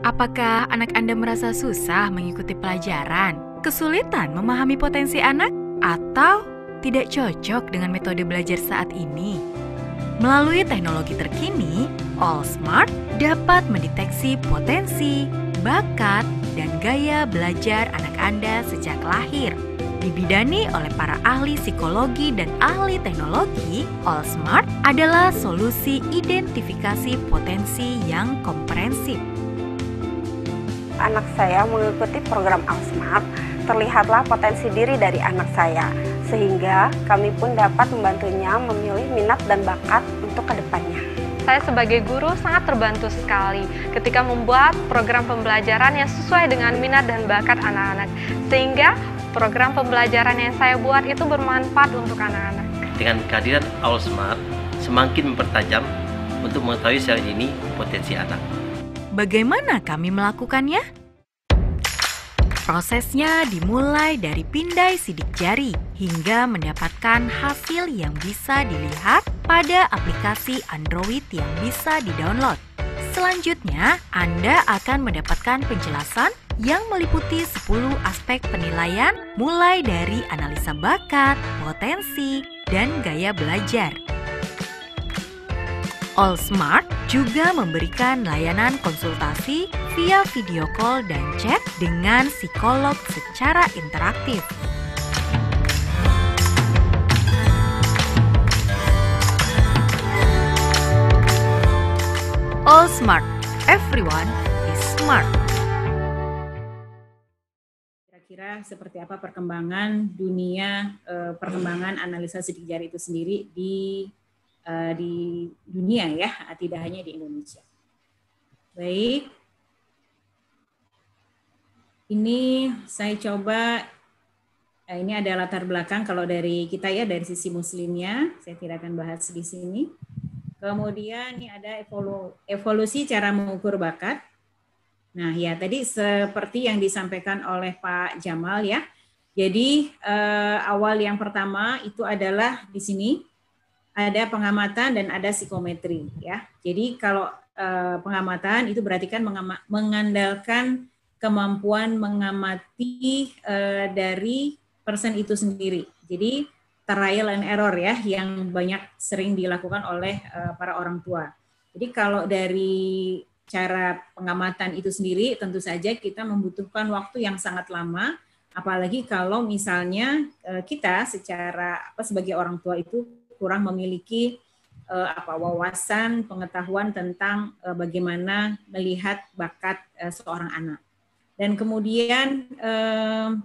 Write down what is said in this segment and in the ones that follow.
Apakah anak Anda merasa susah mengikuti pelajaran, kesulitan memahami potensi anak, atau tidak cocok dengan metode belajar saat ini? Melalui teknologi terkini, AllSmart dapat mendeteksi potensi, bakat, dan gaya belajar anak Anda sejak lahir. Dibidani oleh para ahli psikologi dan ahli teknologi, AllSmart adalah solusi identifikasi potensi yang komprehensif. Anak saya mengikuti program AllSmart, terlihatlah potensi diri dari anak saya, sehingga kami pun dapat membantunya memilih minat dan bakat untuk kedepannya. Saya sebagai guru sangat terbantu sekali ketika membuat program pembelajaran yang sesuai dengan minat dan bakat anak-anak, sehingga program pembelajaran yang saya buat itu bermanfaat untuk anak-anak. Dengan kehadiran AllSmart, semakin mempertajam untuk mengetahui secara dini potensi anak. Bagaimana kami melakukannya? Prosesnya dimulai dari pindai sidik jari hingga mendapatkan hasil yang bisa dilihat pada aplikasi Android yang bisa di-download. Selanjutnya, Anda akan mendapatkan penjelasan yang meliputi 10 aspek penilaian mulai dari analisa bakat, potensi, dan gaya belajar. AllSmart juga memberikan layanan konsultasi via video call dan chat dengan psikolog secara interaktif. AllSmart, everyone is smart. Kira-kira seperti apa perkembangan dunia, perkembangan analisa sidik jari itu sendiri di dunia ya, tidak hanya di Indonesia. Baik, ini saya coba, ini ada latar belakang kalau dari kita ya, dari sisi muslimnya, saya tidak akan bahas di sini. Kemudian ini ada evolusi cara mengukur bakat. Nah ya, tadi seperti yang disampaikan oleh Pak Jamal ya, jadi awal yang pertama itu adalah di sini, ada pengamatan dan ada psikometri ya. Jadi kalau pengamatan itu berarti kan mengandalkan kemampuan mengamati dari person itu sendiri. Jadi trial and error ya yang banyak sering dilakukan oleh para orang tua. Jadi kalau dari cara pengamatan itu sendiri tentu saja kita membutuhkan waktu yang sangat lama, apalagi kalau misalnya kita secara sebagai orang tua itu kurang memiliki wawasan, pengetahuan tentang bagaimana melihat bakat seorang anak. Dan kemudian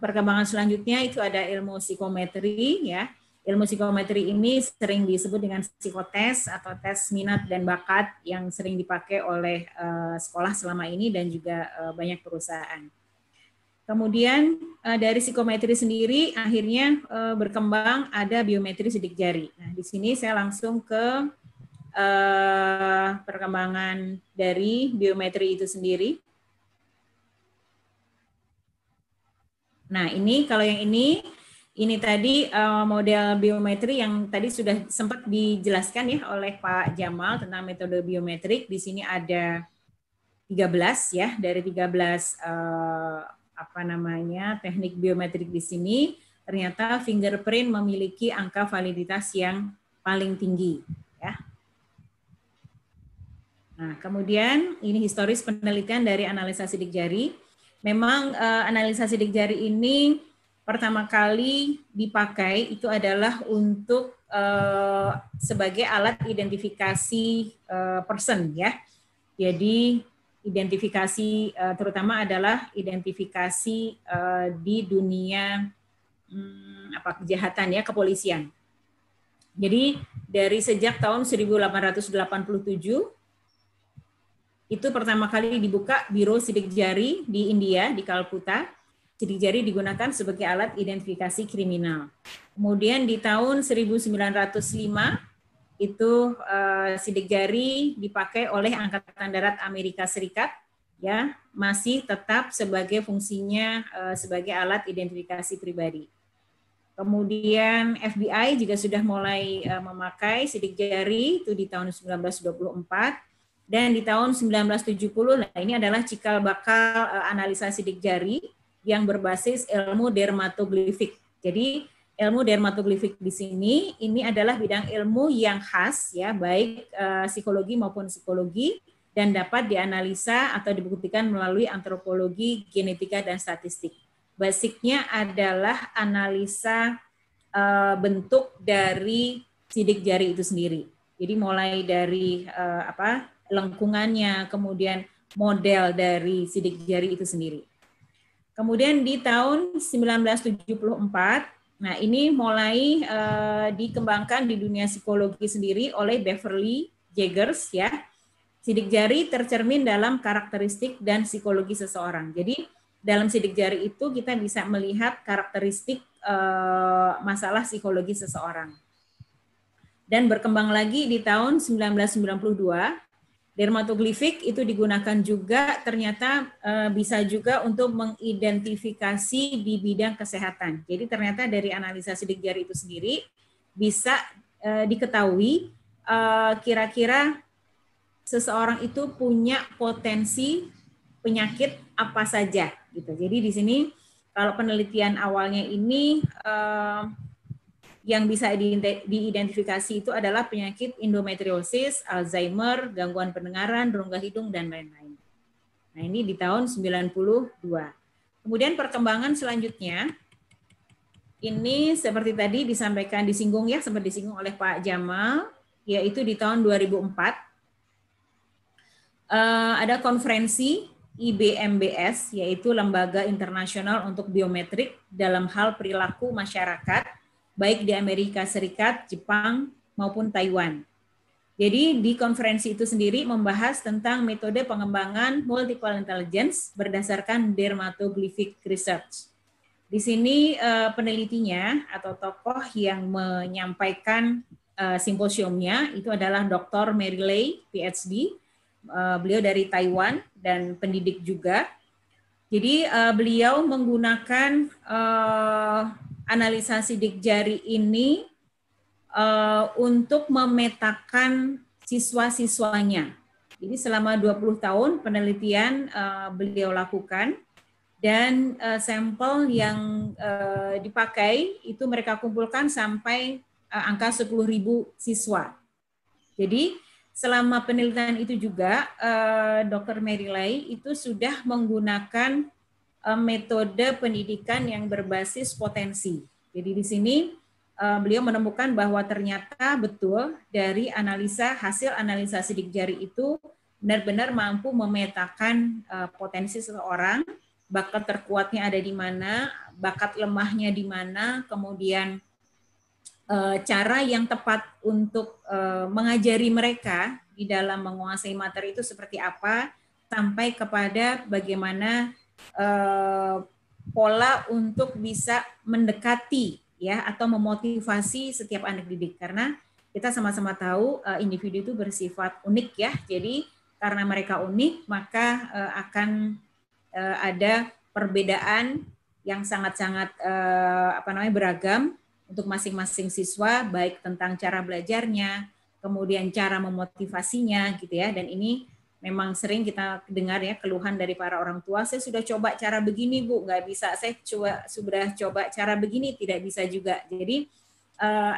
perkembangan selanjutnya itu ada ilmu psikometri ya. Ilmu psikometri ini sering disebut dengan psikotes atau tes minat dan bakat yang sering dipakai oleh sekolah selama ini dan juga banyak perusahaan. Kemudian dari psikometri sendiri akhirnya berkembang ada biometri sidik jari. Nah, di sini saya langsung ke perkembangan dari biometri itu sendiri. Nah, ini kalau yang ini tadi model biometri yang tadi sudah sempat dijelaskan ya oleh Pak Jamal tentang metode biometrik. Di sini ada 13 ya, dari 13 teknik biometrik di sini, ternyata fingerprint memiliki angka validitas yang paling tinggi ya. Nah, kemudian ini historis penelitian dari analisa sidik jari. Memang analisa sidik jari ini pertama kali dipakai itu adalah untuk sebagai alat identifikasi person ya. Jadi identifikasi terutama adalah identifikasi di dunia kejahatan ya, kepolisian. Jadi dari sejak tahun 1887 itu pertama kali dibuka Biro Sidik Jari di India, di Kalkuta. Sidik jari digunakan sebagai alat identifikasi kriminal. Kemudian di tahun 1905 itu sidik jari dipakai oleh Angkatan Darat Amerika Serikat, ya masih tetap sebagai fungsinya sebagai alat identifikasi pribadi. Kemudian FBI juga sudah mulai memakai sidik jari itu di tahun 1924. Dan di tahun 1970, nah ini adalah cikal bakal analisa sidik jari yang berbasis ilmu dermatoglifik. Jadi ilmu dermatoglifik di sini ini adalah bidang ilmu yang khas ya, baik psikologi maupun psikologi, dan dapat dianalisa atau dibuktikan melalui antropologi, genetika, dan statistik. Basicnya adalah analisa bentuk dari sidik jari itu sendiri. Jadi mulai dari lengkungannya, kemudian model dari sidik jari itu sendiri. Kemudian di tahun 1974, nah ini mulai dikembangkan di dunia psikologi sendiri oleh Beverly Jaggers ya. Sidik jari tercermin dalam karakteristik dan psikologi seseorang. Jadi dalam sidik jari itu kita bisa melihat karakteristik masalah psikologi seseorang. Dan berkembang lagi di tahun 1992, dermatoglifik itu digunakan juga ternyata bisa juga untuk mengidentifikasi di bidang kesehatan. Jadi ternyata dari analisa sidik jari itu sendiri bisa diketahui kira-kira seseorang itu punya potensi penyakit apa saja gitu. Jadi di sini kalau penelitian awalnya ini yang bisa diidentifikasi itu adalah penyakit endometriosis, Alzheimer, gangguan pendengaran, rongga hidung, dan lain-lain. Nah ini di tahun 92. Kemudian perkembangan selanjutnya, ini seperti tadi disampaikan, disinggung ya, sempat disinggung oleh Pak Jamal, yaitu di tahun 2004. Ada konferensi IBMBS, yaitu Lembaga Internasional untuk Biometrik dalam hal perilaku masyarakat, baik di Amerika Serikat, Jepang, maupun Taiwan. Jadi di konferensi itu sendiri membahas tentang metode pengembangan multiple intelligence berdasarkan dermatoglyphic research. Di sini penelitinya atau tokoh yang menyampaikan simposiumnya itu adalah Dr. Mary Lay, PhD. Beliau dari Taiwan dan pendidik juga. Jadi beliau menggunakan analisa sidik jari ini untuk memetakan siswa-siswanya. Jadi selama 20 tahun penelitian beliau lakukan, dan sampel yang dipakai itu mereka kumpulkan sampai angka 10.000 siswa. Jadi selama penelitian itu juga Dr. Mary Lay itu sudah menggunakan metode pendidikan yang berbasis potensi. Jadi di sini beliau menemukan bahwa ternyata betul dari hasil analisa sidik jari itu benar-benar mampu memetakan potensi seseorang, bakat terkuatnya ada di mana, bakat lemahnya di mana, kemudian cara yang tepat untuk mengajari mereka di dalam menguasai materi itu seperti apa, sampai kepada bagaimana pola untuk bisa mendekati ya atau memotivasi setiap anak didik, karena kita sama-sama tahu individu itu bersifat unik ya. Jadi karena mereka unik maka akan ada perbedaan yang sangat-sangat beragam untuk masing-masing siswa, baik tentang cara belajarnya, kemudian cara memotivasinya gitu ya. Dan ini memang sering kita dengar ya keluhan dari para orang tua, saya sudah coba cara begini Bu, nggak bisa, saya sudah coba cara begini, tidak bisa juga. Jadi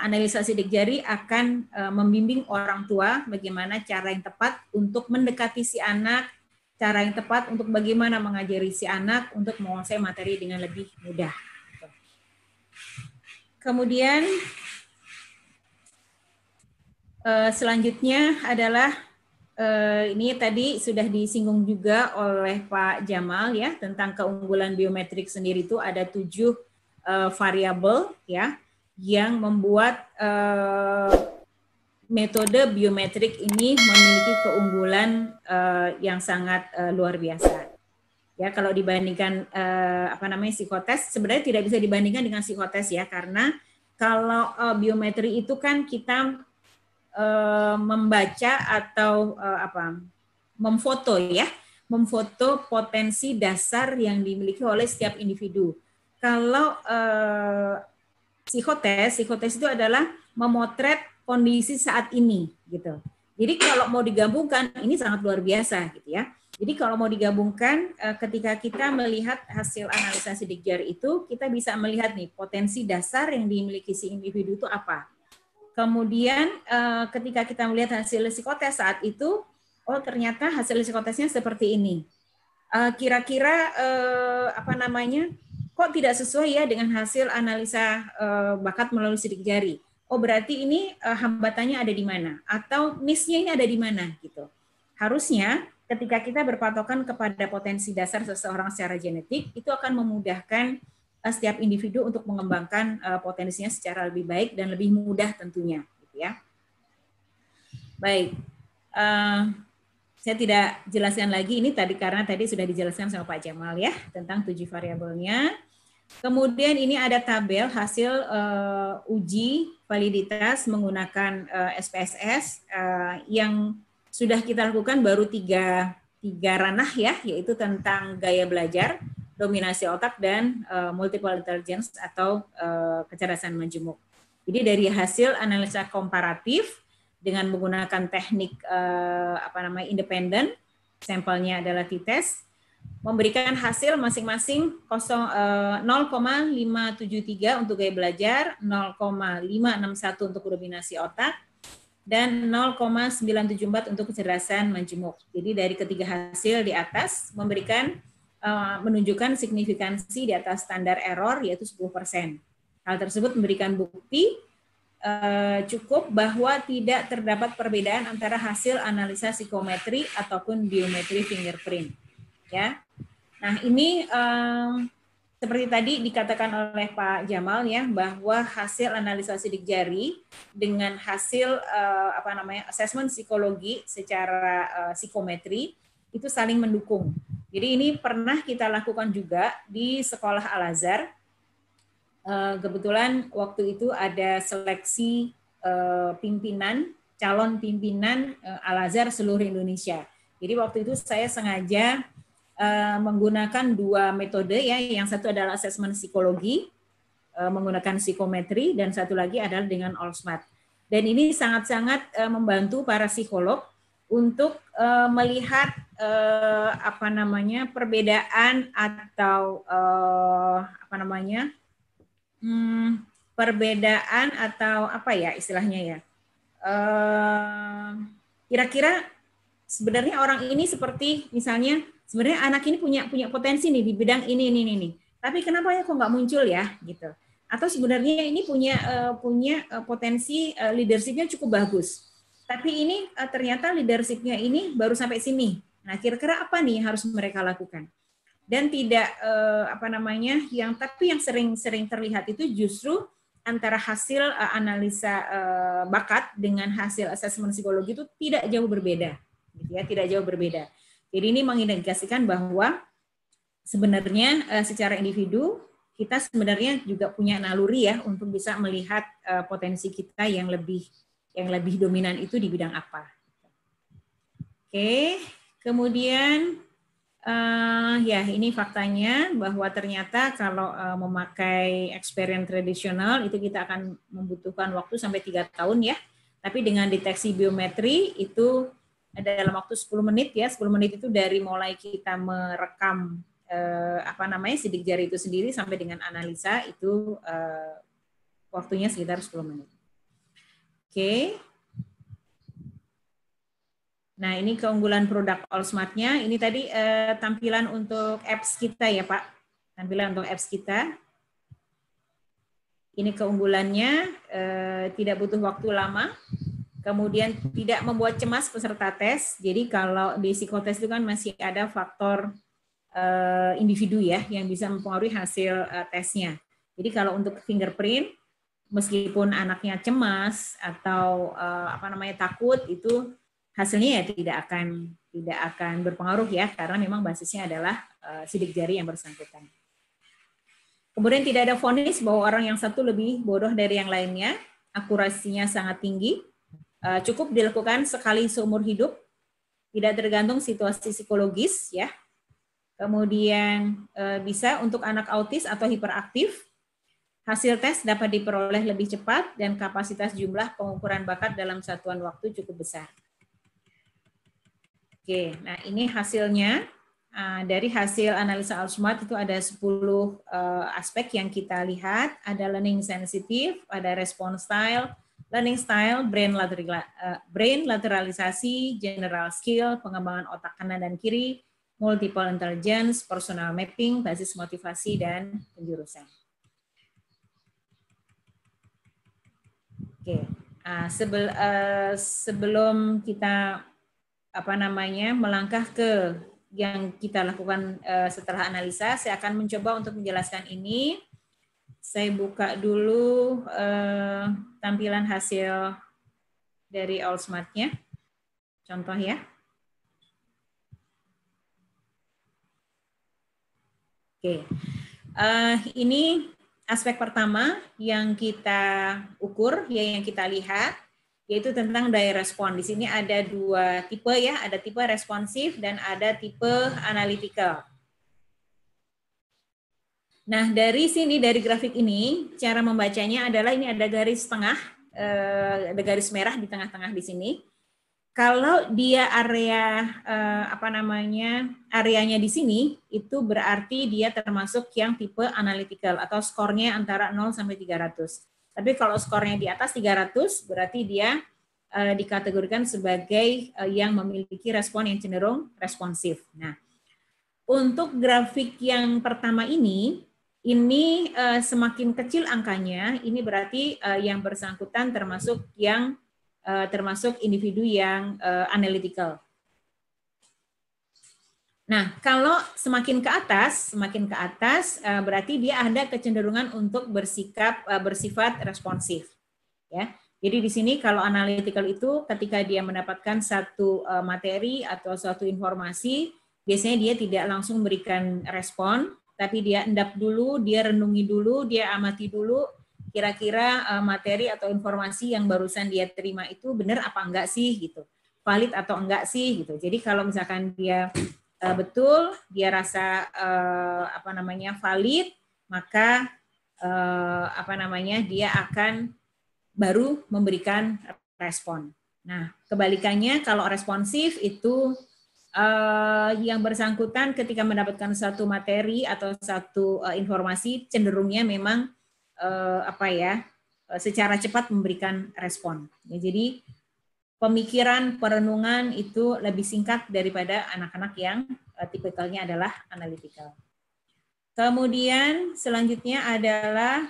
analisa sidik jari akan membimbing orang tua bagaimana cara yang tepat untuk mendekati si anak, cara yang tepat untuk bagaimana mengajari si anak untuk menguasai materi dengan lebih mudah. Kemudian selanjutnya adalah ini tadi sudah disinggung juga oleh Pak Jamal ya, tentang keunggulan biometrik sendiri itu ada 7 variabel ya yang membuat metode biometrik ini memiliki keunggulan yang sangat luar biasa. Ya, kalau dibandingkan psikotes, sebenarnya tidak bisa dibandingkan dengan psikotes ya, karena kalau biometri itu kan kita membaca atau memfoto ya, memfoto potensi dasar yang dimiliki oleh setiap individu. Kalau psikotes itu adalah memotret kondisi saat ini gitu. Jadi kalau mau digabungkan ini sangat luar biasa gitu ya. Jadi kalau mau digabungkan ketika kita melihat hasil analisa sidik jari itu, kita bisa melihat nih potensi dasar yang dimiliki si individu itu apa. Kemudian ketika kita melihat hasil psikotes saat itu, oh ternyata hasil psikotesnya seperti ini. Kira-kira apa namanya? Kok tidak sesuai ya dengan hasil analisa bakat melalui sidik jari? Oh berarti ini hambatannya ada di mana? Atau miss-nya ini ada di mana gitu. Harusnya ketika kita berpatokan kepada potensi dasar seseorang secara genetik, itu akan memudahkan setiap individu untuk mengembangkan potensinya secara lebih baik dan lebih mudah tentunya, gitu ya. Baik, saya tidak jelaskan lagi ini tadi karena tadi sudah dijelaskan sama Pak Jamal ya tentang 7 variabelnya. Kemudian ini ada tabel hasil uji validitas menggunakan SPSS yang sudah kita lakukan baru tiga ranah ya, yaitu tentang gaya belajar, dominasi otak, dan multiple intelligence atau kecerdasan majemuk. Jadi dari hasil analisa komparatif dengan menggunakan teknik independen, sampelnya adalah t-test, memberikan hasil masing-masing 0,573 untuk gaya belajar, 0,561 untuk dominasi otak, dan 0,974 untuk kecerdasan majemuk. Jadi dari ketiga hasil di atas menunjukkan signifikansi di atas standar error yaitu 10%. Hal tersebut memberikan bukti cukup bahwa tidak terdapat perbedaan antara hasil analisa psikometri ataupun biometri fingerprint. Ya, nah ini seperti tadi dikatakan oleh Pak Jamal ya bahwa hasil analisa sidik jari dengan hasil asesmen psikologi secara psikometri itu saling mendukung. Jadi ini pernah kita lakukan juga di sekolah Al-Azhar. Kebetulan waktu itu ada seleksi calon pimpinan Al-Azhar seluruh Indonesia. Jadi waktu itu saya sengaja menggunakan 2 metode ya, yang satu adalah asesmen psikologi menggunakan psikometri dan satu lagi adalah dengan ALSMAT. Dan ini sangat-sangat membantu para psikolog untuk melihat perbedaan atau perbedaan atau apa ya istilahnya ya. Kira-kira sebenarnya orang ini seperti misalnya sebenarnya anak ini punya potensi nih di bidang ini. Tapi kenapa ya kok nggak muncul ya gitu? Atau sebenarnya ini punya potensi leadershipnya cukup bagus. Tapi ini ternyata leadershipnya ini baru sampai sini. Nah, kira-kira apa nih yang harus mereka lakukan? Dan tidak yang sering terlihat itu justru antara hasil analisa bakat dengan hasil asesmen psikologi itu tidak jauh berbeda, gitu ya, tidak jauh berbeda. Jadi ini mengindikasikan bahwa sebenarnya secara individu kita sebenarnya juga punya naluri ya untuk bisa melihat potensi kita yang lebih dominan itu di bidang apa. Oke, kemudian ya ini faktanya bahwa ternyata kalau memakai experience tradisional itu kita akan membutuhkan waktu sampai 3 tahun ya. Tapi dengan deteksi biometri itu dalam waktu 10 menit ya, 10 menit itu dari mulai kita merekam sidik jari itu sendiri sampai dengan analisa itu waktunya sekitar 10 menit. Oke. Nah, ini keunggulan produk ALSMAT-nya. Ini tadi tampilan untuk apps kita ya, Pak. Tampilan untuk apps kita. Ini keunggulannya, tidak butuh waktu lama. Kemudian tidak membuat cemas peserta tes. Jadi kalau di psikotes itu kan masih ada faktor individu ya yang bisa mempengaruhi hasil tesnya. Jadi kalau untuk fingerprint, meskipun anaknya cemas atau takut, itu hasilnya ya tidak akan berpengaruh ya karena memang basisnya adalah sidik jari yang bersangkutan. Kemudian tidak ada vonis bahwa orang yang satu lebih bodoh dari yang lainnya, akurasinya sangat tinggi, cukup dilakukan sekali seumur hidup, tidak tergantung situasi psikologis ya. Kemudian bisa untuk anak autis atau hiperaktif, hasil tes dapat diperoleh lebih cepat dan kapasitas jumlah pengukuran bakat dalam satuan waktu cukup besar. Oke, nah ini hasilnya. Dari hasil analisa Allsmart itu ada 10 aspek yang kita lihat. Ada learning sensitive, ada response style, learning style, brain lateralisasi, general skill, pengembangan otak kanan dan kiri, multiple intelligence, personal mapping, basis motivasi, dan penjurusan. Oke, sebelum kita melangkah ke yang kita lakukan setelah analisa, saya akan mencoba untuk menjelaskan ini. Saya buka dulu tampilan hasil dari Allsmart-nya. Contoh ya. Oke, ini aspek pertama yang kita ukur, yang kita lihat, yaitu tentang daya respon. Di sini ada 2 tipe ya, ada tipe responsif dan ada tipe analytical. Nah, dari sini, dari grafik ini, cara membacanya adalah ini ada garis tengah, ada garis merah di tengah-tengah di sini. Kalau dia area areanya di sini, itu berarti dia termasuk yang tipe analytical atau skornya antara 0 sampai 300. Tapi kalau skornya di atas 300, berarti dia dikategorikan sebagai yang memiliki respon yang cenderung responsif. Nah, untuk grafik yang pertama ini semakin kecil angkanya, ini berarti yang bersangkutan termasuk individu yang analytical. Nah, kalau semakin ke atas berarti dia ada kecenderungan untuk bersifat responsif. Ya, jadi di sini kalau analytical itu ketika dia mendapatkan satu materi atau suatu informasi, biasanya dia tidak langsung memberikan respon, tapi dia endap dulu, dia renungi dulu, dia amati dulu, kira-kira materi atau informasi yang barusan dia terima itu benar apa enggak sih gitu, valid atau enggak sih gitu. Jadi kalau misalkan dia betul, dia rasa valid, maka dia akan baru memberikan respon. Nah, kebalikannya kalau responsif itu yang bersangkutan ketika mendapatkan satu materi atau satu informasi cenderungnya memang secara cepat memberikan respon. Ya, jadi pemikiran, perenungan itu lebih singkat daripada anak-anak yang tipikalnya adalah analytical. Kemudian selanjutnya adalah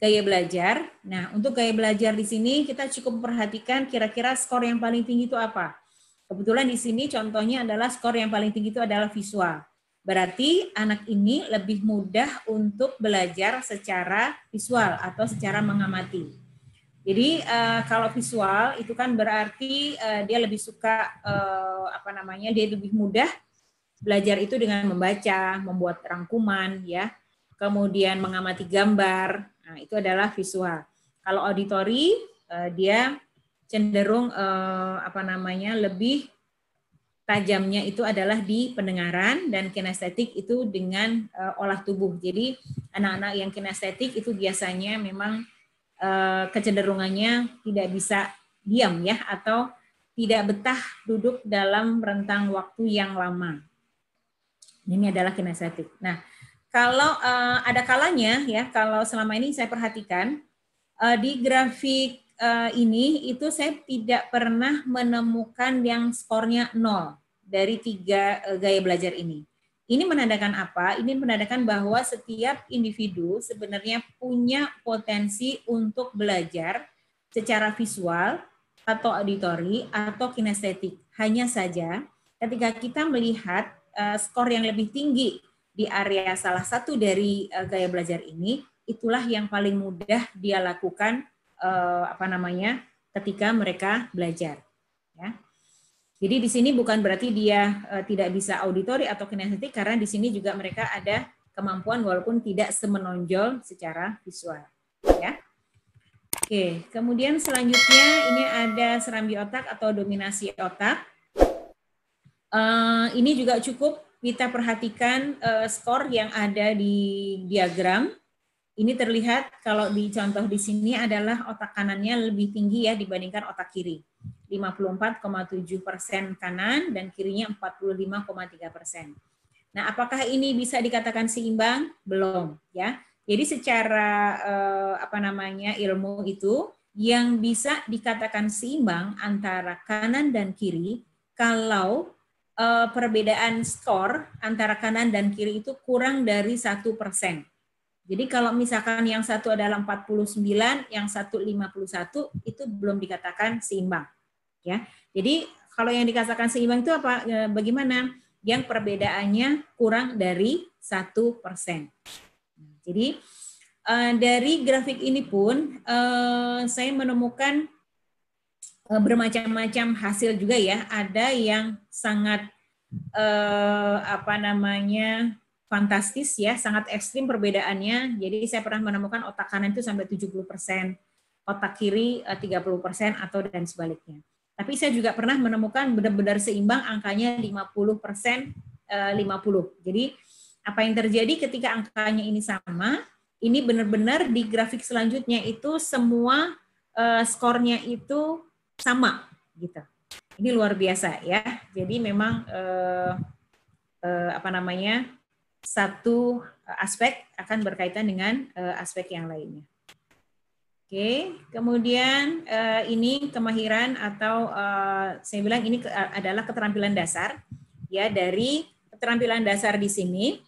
gaya belajar. Nah, untuk gaya belajar di sini kita cukup memperhatikan kira-kira skor yang paling tinggi itu apa. Kebetulan di sini contohnya adalah skor yang paling tinggi itu adalah visual. Berarti anak ini lebih mudah untuk belajar secara visual atau secara mengamati. Jadi kalau visual itu kan berarti dia lebih suka dia lebih mudah belajar itu dengan membaca, membuat rangkuman ya, kemudian mengamati gambar. Nah, itu adalah visual. Kalau auditori dia cenderung lebih tajamnya itu adalah di pendengaran, dan kinestetik itu dengan olah tubuh. Jadi anak-anak yang kinestetik itu biasanya memang kecenderungannya tidak bisa diam ya, atau tidak betah duduk dalam rentang waktu yang lama. Ini adalah kinestetik. Nah, kalau ada kalanya ya, kalau selama ini saya perhatikan di grafik ini itu saya tidak pernah menemukan yang skornya 0 dari 3 gaya belajar ini. Ini menandakan apa? Ini menandakan bahwa setiap individu sebenarnya punya potensi untuk belajar secara visual atau auditori atau kinestetik. Hanya saja ketika kita melihat skor yang lebih tinggi di area salah satu dari gaya belajar ini, itulah yang paling mudah dia lakukan ketika mereka belajar. Ya. Jadi di sini bukan berarti dia tidak bisa auditori atau kinestetik, karena di sini juga mereka ada kemampuan walaupun tidak semenonjol secara visual. Ya. Oke, kemudian selanjutnya ini ada serambi otak atau dominasi otak. Ini juga cukup kita perhatikan skor yang ada di diagram. Ini terlihat kalau di contoh di sini adalah otak kanannya lebih tinggi ya dibandingkan otak kiri. 54,7% kanan dan kirinya 45,3%. Nah, apakah ini bisa dikatakan seimbang? Belum, ya. Jadi secara ilmu itu yang bisa dikatakan seimbang antara kanan dan kiri kalau perbedaan skor antara kanan dan kiri itu kurang dari 1%. Jadi kalau misalkan yang satu adalah 49, yang satu 51, itu belum dikatakan seimbang. Ya, jadi kalau yang dikatakan seimbang itu apa? Bagaimana? Yang perbedaannya kurang dari 1%. Jadi dari grafik ini pun saya menemukan bermacam-macam hasil juga ya. Ada yang sangat fantastis ya, sangat ekstrim perbedaannya. Jadi saya pernah menemukan otak kanan itu sampai 70%, otak kiri 30% atau dan sebaliknya. Tapi saya juga pernah menemukan benar-benar seimbang angkanya 50%, 50. Jadi apa yang terjadi ketika angkanya ini sama, ini benar-benar di grafik selanjutnya itu semua skornya itu sama gitu. Ini luar biasa ya. Jadi memang satu aspek akan berkaitan dengan aspek yang lainnya. Oke, kemudian ini kemahiran atau saya bilang ini adalah keterampilan dasar. Ya, dari keterampilan dasar di sini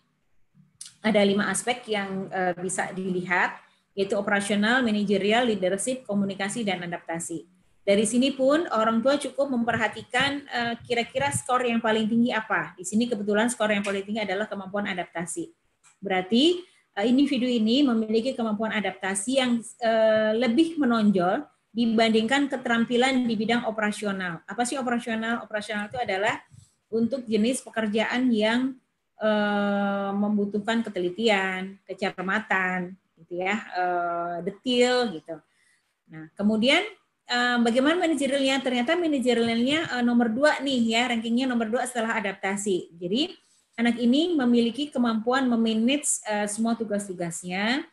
ada 5 aspek yang bisa dilihat, yaitu operasional, manajerial, leadership, komunikasi, dan adaptasi. Dari sini pun orang tua cukup memperhatikan kira-kira skor yang paling tinggi apa. Di sini kebetulan skor yang paling tinggi adalah kemampuan adaptasi. Berarti individu ini memiliki kemampuan adaptasi yang lebih menonjol dibandingkan keterampilan di bidang operasional. Apa sih operasional? Operasional itu adalah untuk jenis pekerjaan yang membutuhkan ketelitian, kecermatan, gitu ya, detail gitu. Nah, kemudian bagaimana manajerialnya? Ternyata manajerialnya nomor 2 nih ya, rankingnya nomor 2 setelah adaptasi. Jadi anak ini memiliki kemampuan memanage semua tugas-tugasnya,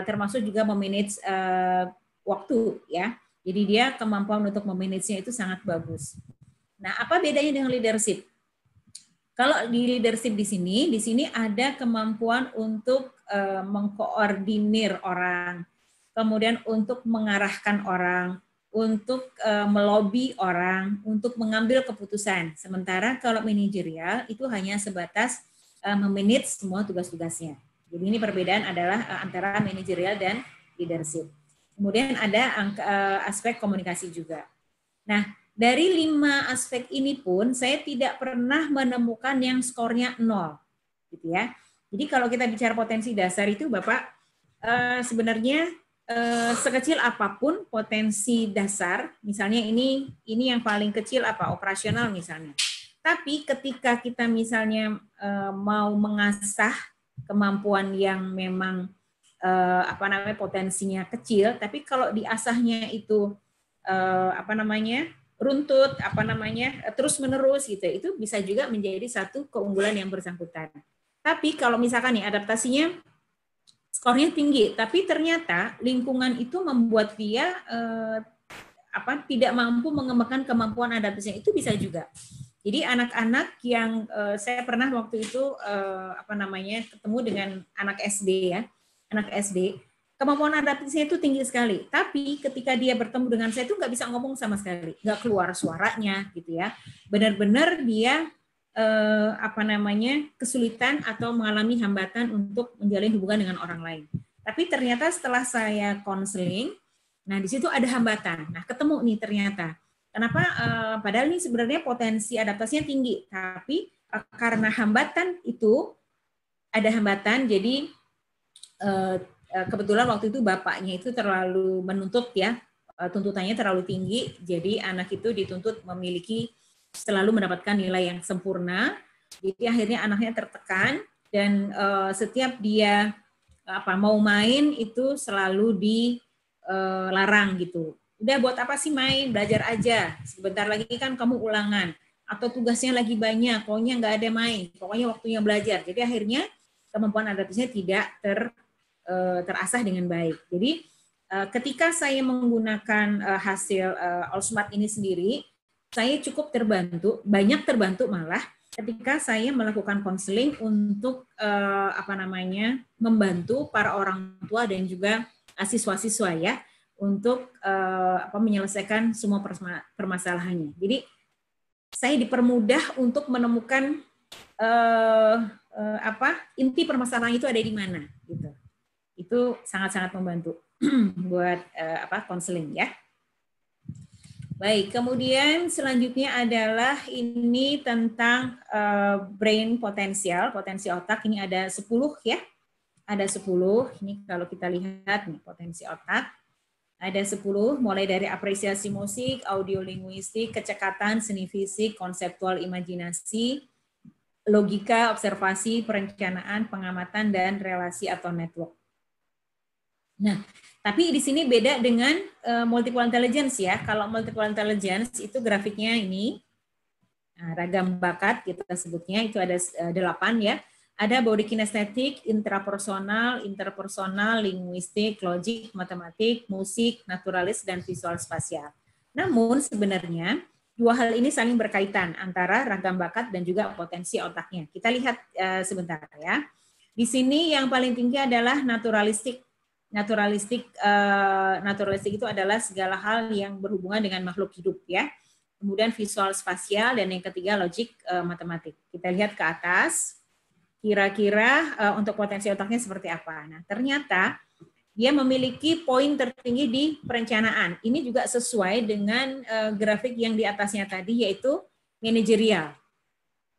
termasuk juga memanage waktu ya. Jadi dia kemampuan untuk memanage-nya itu sangat bagus. Nah, apa bedanya dengan leadership? Kalau di leadership di sini ada kemampuan untuk mengkoordinir orang, kemudian untuk mengarahkan orang, untuk melobi orang, untuk mengambil keputusan. Sementara kalau manajerial itu hanya sebatas memanage semua tugas-tugasnya. Jadi ini perbedaan adalah antara manajerial dan leadership. Kemudian ada aspek komunikasi juga. Nah, dari 5 aspek ini pun saya tidak pernah menemukan yang skornya 0, gitu ya. Jadi kalau kita bicara potensi dasar itu, Bapak, sebenarnya sekecil apapun potensi dasar, misalnya ini yang paling kecil apa, operasional misalnya. Tapi ketika kita misalnya mau mengasah kemampuan yang memang potensinya kecil, tapi kalau diasahnya itu runtut, terus menerus gitu, itu bisa juga menjadi satu keunggulan yang bersangkutan. Tapi kalau misalkan nih adaptasinya skornya tinggi, tapi ternyata lingkungan itu membuat dia tidak mampu mengembangkan kemampuan adaptasinya, itu bisa juga. Jadi anak-anak yang saya pernah waktu itu ketemu dengan anak SD ya, anak SD, kemampuan adaptasinya itu tinggi sekali. Tapi ketika dia bertemu dengan saya itu nggak bisa ngomong sama sekali, nggak keluar suaranya gitu ya. Benar-benar dia kesulitan atau mengalami hambatan untuk menjalin hubungan dengan orang lain. Tapi ternyata setelah saya konseling, nah di situ ada hambatan. Nah ketemu nih ternyata. Kenapa? Padahal ini sebenarnya potensi adaptasinya tinggi, tapi karena hambatan itu ada hambatan, jadi kebetulan waktu itu bapaknya itu terlalu menuntut ya, tuntutannya terlalu tinggi, jadi anak itu dituntut memiliki selalu mendapatkan nilai yang sempurna, jadi akhirnya anaknya tertekan dan setiap dia mau main itu selalu dilarang gitu. Udah buat apa sih main, belajar aja, sebentar lagi kan kamu ulangan, atau tugasnya lagi banyak, pokoknya nggak ada main, pokoknya waktunya belajar. Jadi akhirnya kemampuan adaptasinya tidak terasah dengan baik. Jadi ketika saya menggunakan hasil AllSmart ini sendiri, saya cukup terbantu, banyak terbantu malah ketika saya melakukan konseling untuk membantu para orang tua dan juga siswa-siswa ya untuk menyelesaikan semua permasalahannya. Jadi saya dipermudah untuk menemukan inti permasalahan itu ada di mana gitu. Itu sangat-sangat membantu buat konseling ya. Baik, kemudian selanjutnya adalah ini tentang brain potensial, potensi otak. Ini ada 10 ya. Ada 10. Ini kalau kita lihat nih potensi otak. Ada 10 mulai dari apresiasi musik, audiolinguistik, kecekatan, seni fisik, konseptual imajinasi, logika, observasi, perencanaan, pengamatan dan relasi atau network. Nah, tapi di sini beda dengan multiple intelligence ya. Kalau multiple intelligence itu grafiknya ini, ragam bakat kita sebutnya, itu ada 8 ya. Ada body kinesthetic, intrapersonal, interpersonal, linguistik, logik, matematik, musik, naturalis, dan visual spasial. Namun sebenarnya dua hal ini saling berkaitan antara ragam bakat dan juga potensi otaknya. Kita lihat sebentar ya. Di sini yang paling tinggi adalah naturalistik. Naturalistik itu adalah segala hal yang berhubungan dengan makhluk hidup ya. Kemudian visual spasial dan yang ketiga logik matematik. Kita lihat ke atas, kira-kira untuk potensi otaknya seperti apa. Nah, ternyata dia memiliki poin tertinggi di perencanaan. Ini juga sesuai dengan grafik yang di atasnya tadi, yaitu manajerial.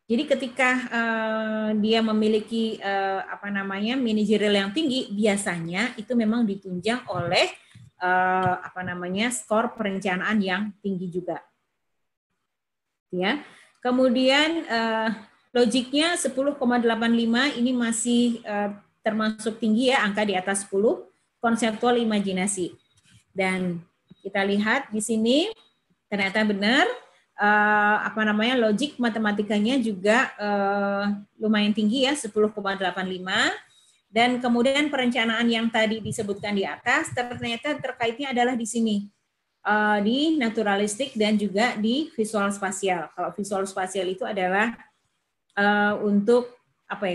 Jadi ketika dia memiliki manajerial yang tinggi, biasanya itu memang ditunjang oleh skor perencanaan yang tinggi juga. Ya. Kemudian logiknya 10,85 ini masih termasuk tinggi ya, angka di atas 10, konseptual imajinasi. Dan kita lihat di sini ternyata benar logik matematikanya juga lumayan tinggi ya, 10,85, dan kemudian perencanaan yang tadi disebutkan di atas ternyata terkaitnya adalah di sini di naturalistik dan juga di visual spasial. Kalau visual spasial itu adalah untuk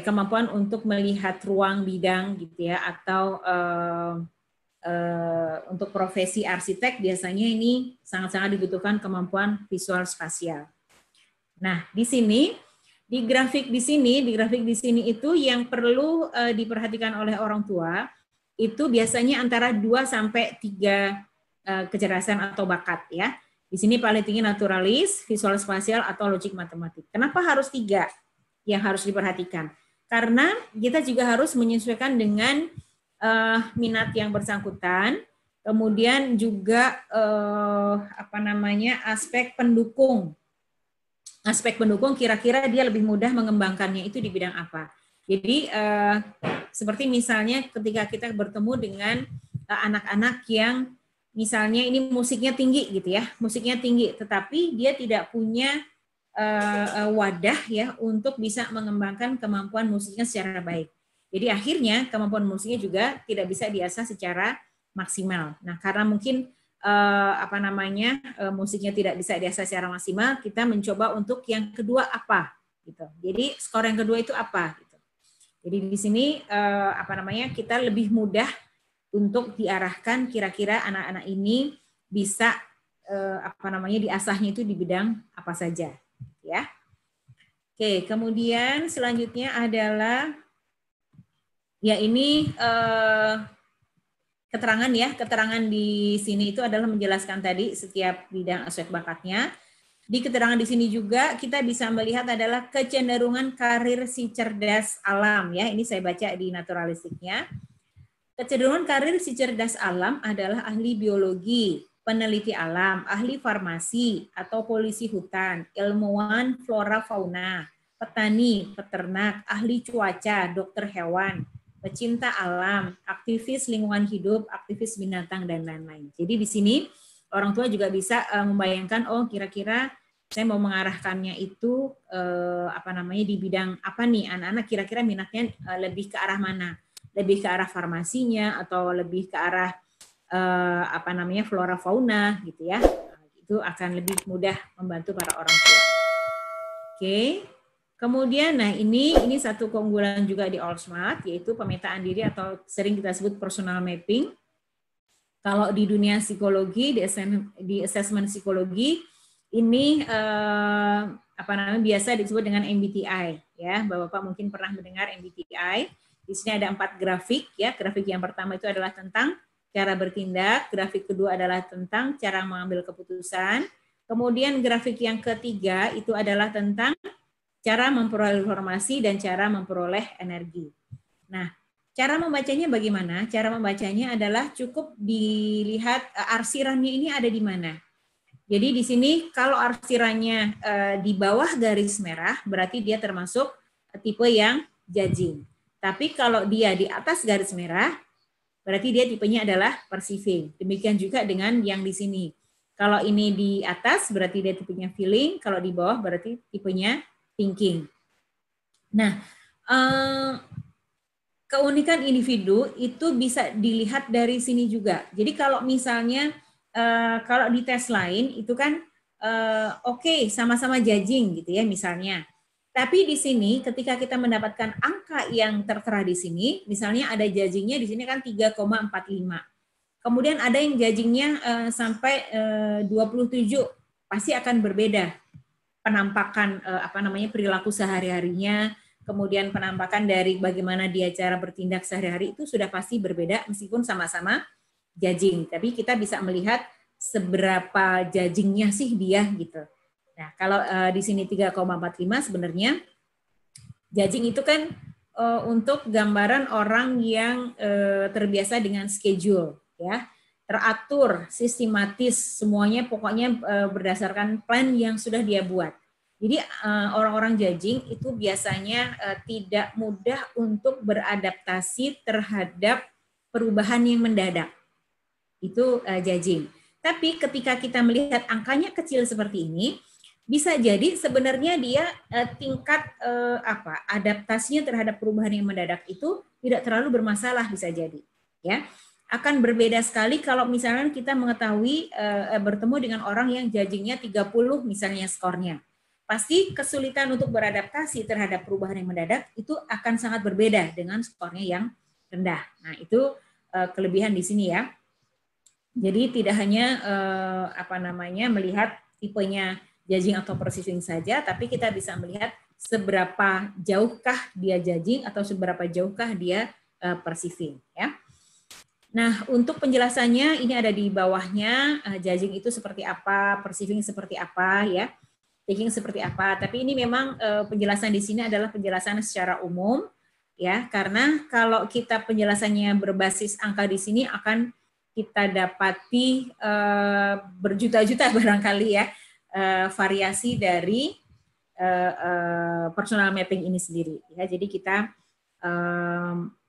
kemampuan untuk melihat ruang bidang gitu ya, atau untuk profesi arsitek biasanya ini sangat-sangat dibutuhkan kemampuan visual spasial. Nah, di sini di grafik di sini itu yang perlu diperhatikan oleh orang tua itu biasanya antara 2 sampai 3 kecerdasan atau bakat ya. Di sini paling tinggi naturalis, visual spasial atau logik matematik. Kenapa harus 3 yang harus diperhatikan? Karena kita juga harus menyesuaikan dengan minat yang bersangkutan, kemudian juga aspek pendukung. Aspek pendukung kira-kira dia lebih mudah mengembangkannya itu di bidang apa. Jadi seperti misalnya ketika kita bertemu dengan anak-anak yang misalnya ini musiknya tinggi gitu ya, musiknya tinggi, tetapi dia tidak punya wadah ya untuk bisa mengembangkan kemampuan musiknya secara baik. Jadi akhirnya kemampuan musiknya juga tidak bisa diasah secara maksimal. Nah, karena mungkin musiknya tidak bisa diasah secara maksimal, kita mencoba untuk yang kedua apa gitu. Jadi skor yang kedua itu apa gitu. Jadi di sini kita lebih mudah untuk diarahkan kira-kira anak-anak ini bisa diasahnya itu di bidang apa saja ya. Oke, kemudian selanjutnya adalah ya ini keterangan di sini itu adalah menjelaskan tadi setiap bidang aspek bakatnya. Di keterangan di sini juga kita bisa melihat adalah kecenderungan karir si cerdas alam ya. Ini saya baca di naturalistiknya. Kecenderungan karir si cerdas alam adalah ahli biologi, peneliti alam, ahli farmasi atau polisi hutan, ilmuwan flora fauna, petani, peternak, ahli cuaca, dokter hewan, pecinta alam, aktivis lingkungan hidup, aktivis binatang, dan lain-lain. Jadi di sini orang tua juga bisa membayangkan, oh kira-kira saya mau mengarahkannya itu di bidang apa nih, anak-anak kira-kira minatnya lebih ke arah mana? Lebih ke arah farmasinya atau lebih ke arah flora fauna gitu ya. Itu akan lebih mudah membantu para orang tua. Oke. Kemudian ini satu keunggulan juga di AllSmart, yaitu pemetaan diri atau sering kita sebut personal mapping. Kalau di dunia psikologi, di assessment psikologi ini biasa disebut dengan MBTI ya. Bapak mungkin pernah mendengar MBTI. Di sini ada 4 grafik ya. Grafik yang pertama itu adalah tentang cara bertindak, grafik kedua adalah tentang cara mengambil keputusan. Kemudian grafik yang ketiga itu adalah tentang cara memperoleh informasi dan cara memperoleh energi. Nah, cara membacanya bagaimana? Cara membacanya adalah cukup dilihat arsirannya ini ada di mana. Jadi di sini kalau arsirannya di bawah garis merah, berarti dia termasuk tipe yang judging. Tapi kalau dia di atas garis merah, berarti dia tipenya adalah perceiving. Demikian juga dengan yang di sini. Kalau ini di atas, berarti dia tipenya feeling. Kalau di bawah, berarti tipenya thinking. Nah, keunikan individu itu bisa dilihat dari sini juga. Jadi kalau misalnya kalau di tes lain itu kan oke, sama-sama judging gitu ya misalnya. Tapi di sini ketika kita mendapatkan angka yang tertera di sini, misalnya ada judgingnya di sini kan 3,45. Kemudian ada yang judgingnya sampai 27, pasti akan berbeda penampakan perilaku sehari-harinya. Kemudian penampakan dari bagaimana dia cara bertindak sehari-hari itu sudah pasti berbeda meskipun sama-sama judging. Tapi kita bisa melihat seberapa judgingnya sih dia gitu. Nah, kalau di sini 3,45 sebenarnya judging itu kan untuk gambaran orang yang terbiasa dengan schedule ya, teratur, sistematis, semuanya pokoknya berdasarkan plan yang sudah dia buat. Jadi orang-orang judging itu biasanya tidak mudah untuk beradaptasi terhadap perubahan yang mendadak. Itu judging. Tapi ketika kita melihat angkanya kecil seperti ini, bisa jadi sebenarnya dia tingkat adaptasinya terhadap perubahan yang mendadak itu tidak terlalu bermasalah, bisa jadi ya. Akan berbeda sekali kalau misalnya kita mengetahui bertemu dengan orang yang judgingnya 30 misalnya skornya. Pasti kesulitan untuk beradaptasi terhadap perubahan yang mendadak itu akan sangat berbeda dengan skornya yang rendah. Nah, itu kelebihan di sini ya. Jadi tidak hanya melihat tipenya judging atau perceiving saja, tapi kita bisa melihat seberapa jauhkah dia judging atau seberapa jauhkah dia perceiving ya. Nah, untuk penjelasannya ini ada di bawahnya, judging itu seperti apa, perceiving seperti apa ya, thinking seperti apa. Tapi ini memang penjelasan di sini adalah penjelasan secara umum ya, karena kalau kita penjelasannya berbasis angka di sini akan kita dapati berjuta-juta barangkali ya variasi dari personal mapping ini sendiri ya. Jadi kita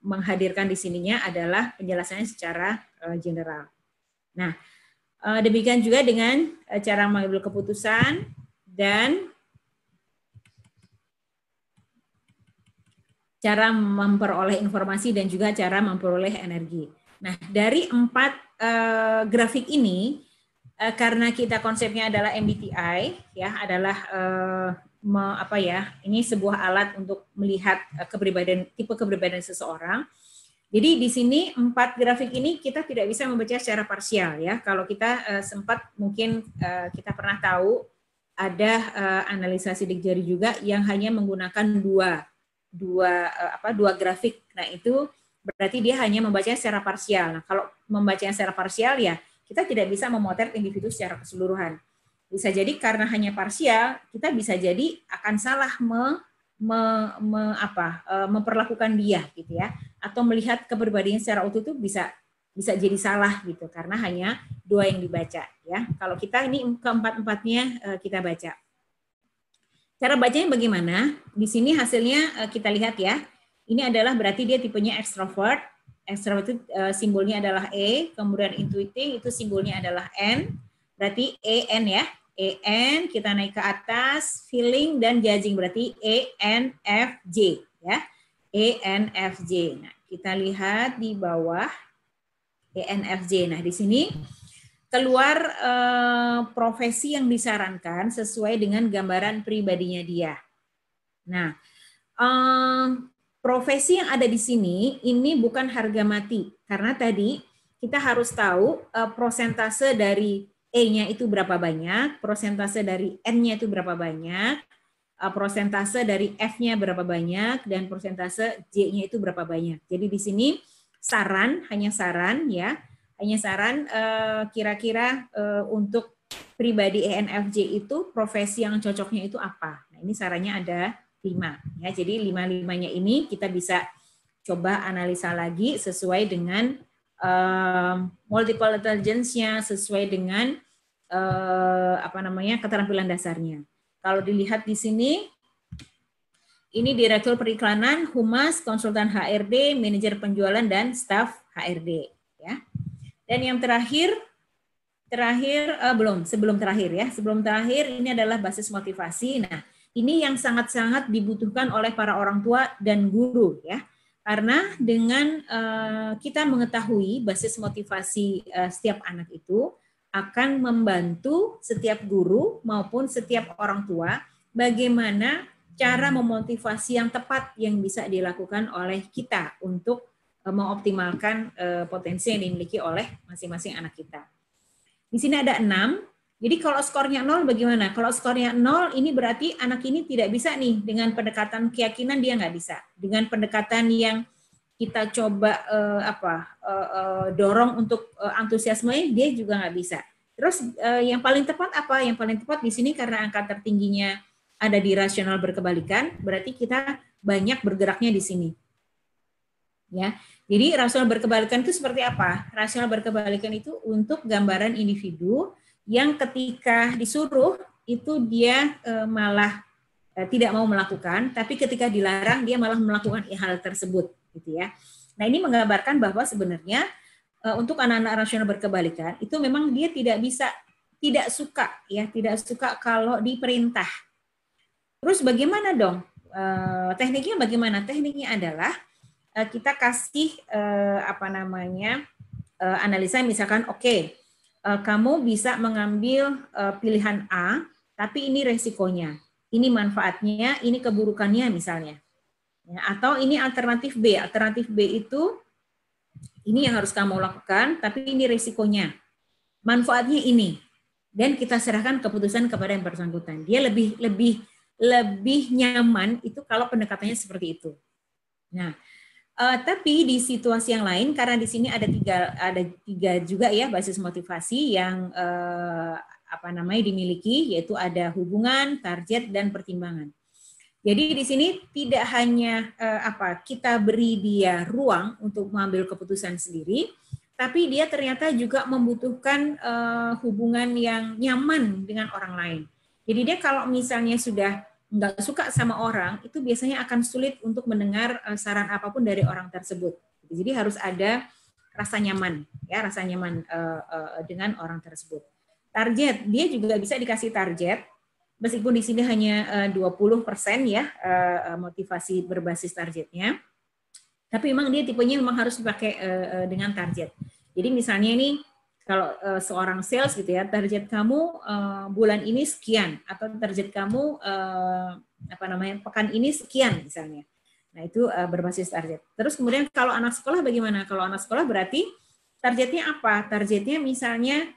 menghadirkan di sininya adalah penjelasannya secara general. Nah, demikian juga dengan cara mengambil keputusan dan cara memperoleh informasi dan juga cara memperoleh energi. Nah, dari 4 grafik ini, karena kita konsepnya adalah MBTI, ya, adalah ini sebuah alat untuk melihat tipe kepribadian seseorang. Jadi di sini 4 grafik ini kita tidak bisa membaca secara parsial ya. Kalau kita sempat mungkin kita pernah tahu ada analisa sidik jari juga yang hanya menggunakan dua grafik. Nah, itu berarti dia hanya membacanya secara parsial. Nah, kalau membacanya secara parsial ya kita tidak bisa memotret individu secara keseluruhan. Bisa jadi karena hanya parsial, kita bisa jadi akan salah memperlakukan dia gitu ya, atau melihat kepribadian secara utuh itu bisa jadi salah gitu karena hanya 2 yang dibaca ya. Kalau kita ini keempat-empatnya kita baca. Cara bacanya bagaimana? Di sini hasilnya kita lihat ya. Ini adalah berarti dia tipenya extrovert. Extrovert itu simbolnya adalah E, kemudian intuiting itu simbolnya adalah N. Berarti EN ya. EN kita naik ke atas, feeling dan judging berarti ENFJ ya. ENFJ. Nah, kita lihat di bawah ENFJ. Nah, di sini keluar profesi yang disarankan sesuai dengan gambaran pribadinya dia. Nah, profesi yang ada di sini ini bukan harga mati, karena tadi kita harus tahu prosentase dari E-nya itu berapa banyak, prosentase dari N-nya itu berapa banyak, prosentase dari F-nya berapa banyak, dan prosentase J-nya itu berapa banyak. Jadi di sini hanya saran ya, hanya saran kira-kira untuk pribadi ENFJ itu profesi yang cocoknya itu apa. Nah, ini sarannya ada 5 ya. Jadi 5-5-nya ini kita bisa coba analisa lagi sesuai dengan multiple intelligence-nya, sesuai dengan keterampilan dasarnya. Kalau dilihat di sini, ini Direktur Periklanan, Humas, Konsultan HRD, Manajer Penjualan, dan Staf HRD. Ya. Dan yang sebelum terakhir ini adalah basis motivasi. Nah, ini yang sangat-sangat dibutuhkan oleh para orang tua dan guru ya. Karena dengan kita mengetahui basis motivasi setiap anak itu akan membantu setiap guru maupun setiap orang tua bagaimana cara memotivasi yang tepat yang bisa dilakukan oleh kita untuk mengoptimalkan potensi yang dimiliki oleh masing-masing anak kita. Di sini ada 6. Jadi kalau skornya 0 bagaimana? Kalau skornya 0 ini berarti anak ini tidak bisa nih dengan pendekatan keyakinan, dia nggak bisa. Dengan pendekatan yang kita coba dorong untuk antusiasme, dia juga nggak bisa. Terus yang paling tepat apa? Yang paling tepat di sini karena angka tertingginya ada di rasional berkebalikan, berarti kita banyak bergeraknya di sini. Ya. Jadi rasional berkebalikan itu seperti apa? Rasional berkebalikan itu untuk gambaran individu yang ketika disuruh itu dia malah tidak mau melakukan, tapi ketika dilarang dia malah melakukan hal tersebut, gitu ya. Nah, ini menggambarkan bahwa sebenarnya untuk anak-anak rasional berkebalikan itu memang dia tidak suka kalau diperintah. Terus bagaimana dong? Tekniknya bagaimana? Tekniknya adalah kita kasih analisa, misalkan kamu bisa mengambil pilihan A, tapi ini resikonya, ini manfaatnya, ini keburukannya misalnya. Ya, atau ini alternatif B. Alternatif B itu ini yang harus kamu lakukan, tapi ini resikonya. Manfaatnya ini. Dan kita serahkan keputusan kepada yang bersangkutan. Dia lebih nyaman itu kalau pendekatannya seperti itu. Nah, tapi di situasi yang lain, karena di sini ada tiga juga ya basis motivasi yang dimiliki, yaitu ada hubungan, target, dan pertimbangan. Jadi di sini tidak hanya kita beri dia ruang untuk mengambil keputusan sendiri, tapi dia ternyata juga membutuhkan hubungan yang nyaman dengan orang lain. Jadi dia kalau misalnya sudah nggak suka sama orang, itu biasanya akan sulit untuk mendengar saran apapun dari orang tersebut. Jadi harus ada rasa nyaman, ya rasa nyaman dengan orang tersebut. Target, dia juga bisa dikasih target, meskipun di sini hanya 20% ya motivasi berbasis targetnya, tapi memang dia tipenya memang harus dipakai dengan target. Jadi misalnya ini kalau seorang sales gitu ya, target kamu bulan ini sekian, atau target kamu pekan ini sekian misalnya. Nah, itu berbasis target. Terus kemudian kalau anak sekolah bagaimana? Kalau anak sekolah berarti targetnya apa? Targetnya misalnya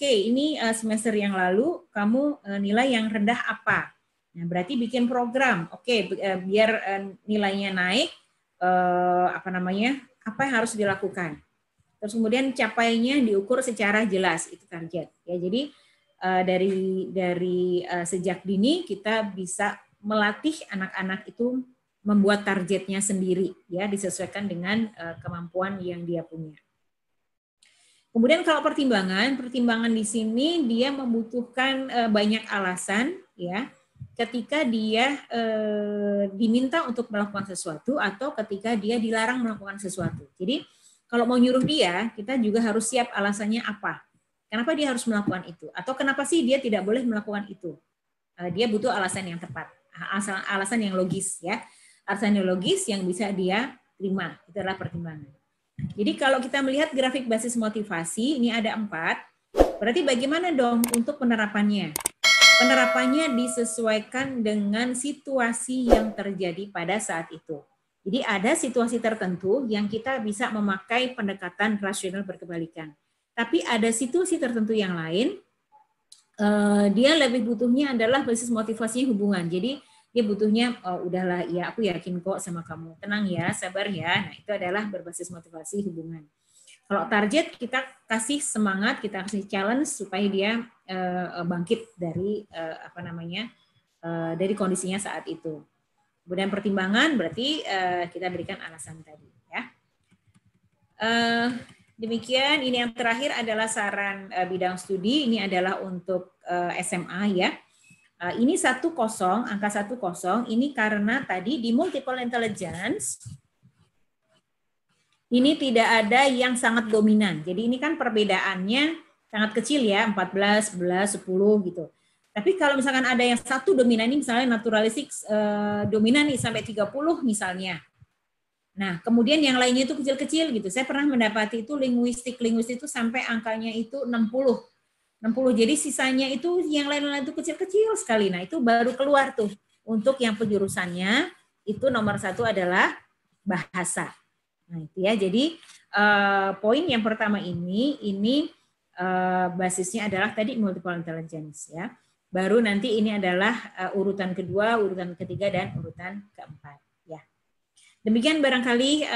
ini semester yang lalu kamu nilai yang rendah apa? Nah, berarti bikin program. Biar nilainya naik apa yang harus dilakukan? Terus kemudian capainya diukur secara jelas, itu target. Ya, jadi dari sejak dini kita bisa melatih anak-anak itu membuat targetnya sendiri, ya disesuaikan dengan kemampuan yang dia punya. Kemudian kalau pertimbangan di sini dia membutuhkan banyak alasan, ya, ketika dia diminta untuk melakukan sesuatu atau ketika dia dilarang melakukan sesuatu. Jadi kalau mau nyuruh dia, kita juga harus siap alasannya apa. Kenapa dia harus melakukan itu? Atau kenapa sih dia tidak boleh melakukan itu? Dia butuh alasan yang tepat, alasan yang logis, ya. Alasan yang logis yang bisa dia terima, itu adalah pertimbangan. Jadi kalau kita melihat grafik basis motivasi, ini ada 4, berarti bagaimana dong untuk penerapannya? Penerapannya disesuaikan dengan situasi yang terjadi pada saat itu. Jadi ada situasi tertentu yang kita bisa memakai pendekatan rasional berkebalikan. Tapi ada situasi tertentu yang lain, dia lebih butuhnya adalah basis motivasinya hubungan. Jadi dia butuhnya, oh, udahlah ya aku yakin kok sama kamu, tenang ya, sabar ya. Nah itu adalah berbasis motivasi hubungan. Kalau target kita kasih semangat, kita kasih challenge supaya dia bangkit dari dari kondisinya saat itu. Kemudian pertimbangan berarti kita berikan alasan tadi ya. Demikian, ini yang terakhir adalah saran bidang studi. Ini adalah untuk SMA ya. Ini 10, angka 10, ini karena tadi di multiple intelligence ini tidak ada yang sangat dominan. Jadi ini kan perbedaannya sangat kecil ya, 14, 11, 10 gitu. Tapi kalau misalkan ada yang satu dominan, ini misalnya naturalistik dominan nih sampai 30 misalnya. Nah, kemudian yang lainnya itu kecil-kecil gitu. Saya pernah mendapati itu linguistik itu sampai angkanya itu 60. Jadi sisanya itu yang lain-lain itu kecil-kecil sekali. Nah, itu baru keluar tuh. Untuk yang penjurusannya itu nomor 1 adalah bahasa. Nah, itu ya. Jadi poin yang pertama ini basisnya adalah tadi multiple intelligence ya. Baru nanti ini adalah urutan kedua, urutan ketiga dan urutan keempat ya. Demikian barangkali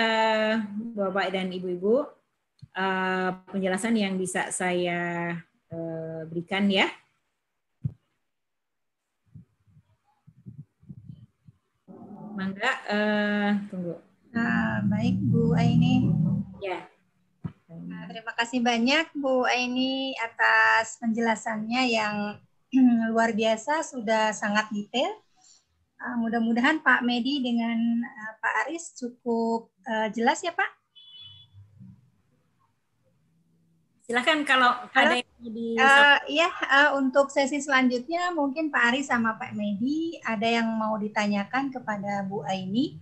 Bapak dan Ibu-ibu penjelasan yang bisa saya berikan ya. Mangga, tunggu. Baik Bu Aini. Ya. Terima kasih banyak Bu Aini atas penjelasannya yang luar biasa, sudah sangat detail. Mudah-mudahan Pak Medi dengan Pak Aris cukup jelas ya Pak. Silakan kalau ada yang di untuk sesi selanjutnya mungkin Pak Aris sama Pak Medi ada yang mau ditanyakan kepada Bu Aini.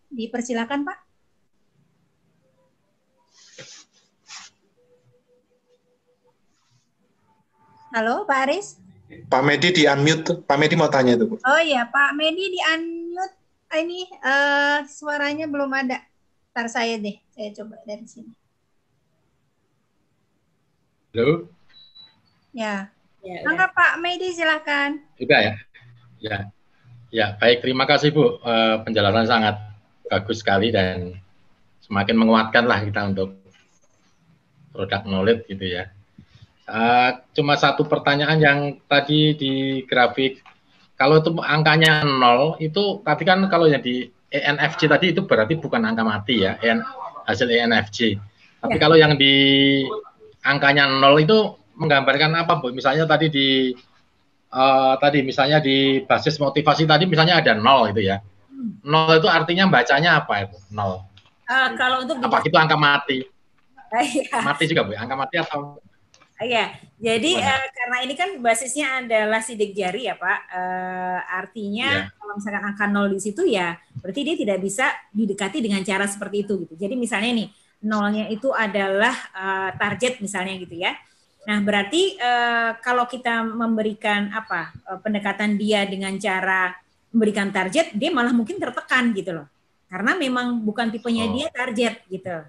Dipersilakan Pak. Halo Pak Aris. Pak Medi di-unmute. Pak Medi mau tanya itu, Bu. Oh iya, Pak Medi di-unmute. Ini suaranya belum ada. Ntar saya deh, saya coba dari sini. Halo? Ya. Mangga Pak Medi silakan. Juga ya? Ya, baik. Terima kasih Bu. Penjelasan sangat bagus sekali dan semakin menguatkan lah kita untuk product knowledge gitu ya. Cuma satu pertanyaan yang tadi di grafik, kalau itu angkanya 0, itu tapi kan kalau yang di ENFJ tadi itu berarti bukan angka mati ya, hasil ENFJ. Tapi kalau yang di angkanya 0 itu menggambarkan apa Bu? Misalnya tadi misalnya di basis motivasi tadi misalnya ada 0 itu ya. 0 itu artinya bacanya apa itu? 0. Kalau untuk apa itu angka mati? Mati juga Bu, angka mati atau? Iya, jadi karena ini kan basisnya adalah sidik jari ya Pak, artinya kalau misalkan angka 0 di situ ya berarti dia tidak bisa didekati dengan cara seperti itu gitu. Jadi misalnya nih 0-nya itu adalah target misalnya gitu ya. Nah berarti kalau kita memberikan pendekatan dia dengan cara memberikan target, dia malah mungkin tertekan gitu loh, karena memang bukan tipenya dia target gitu.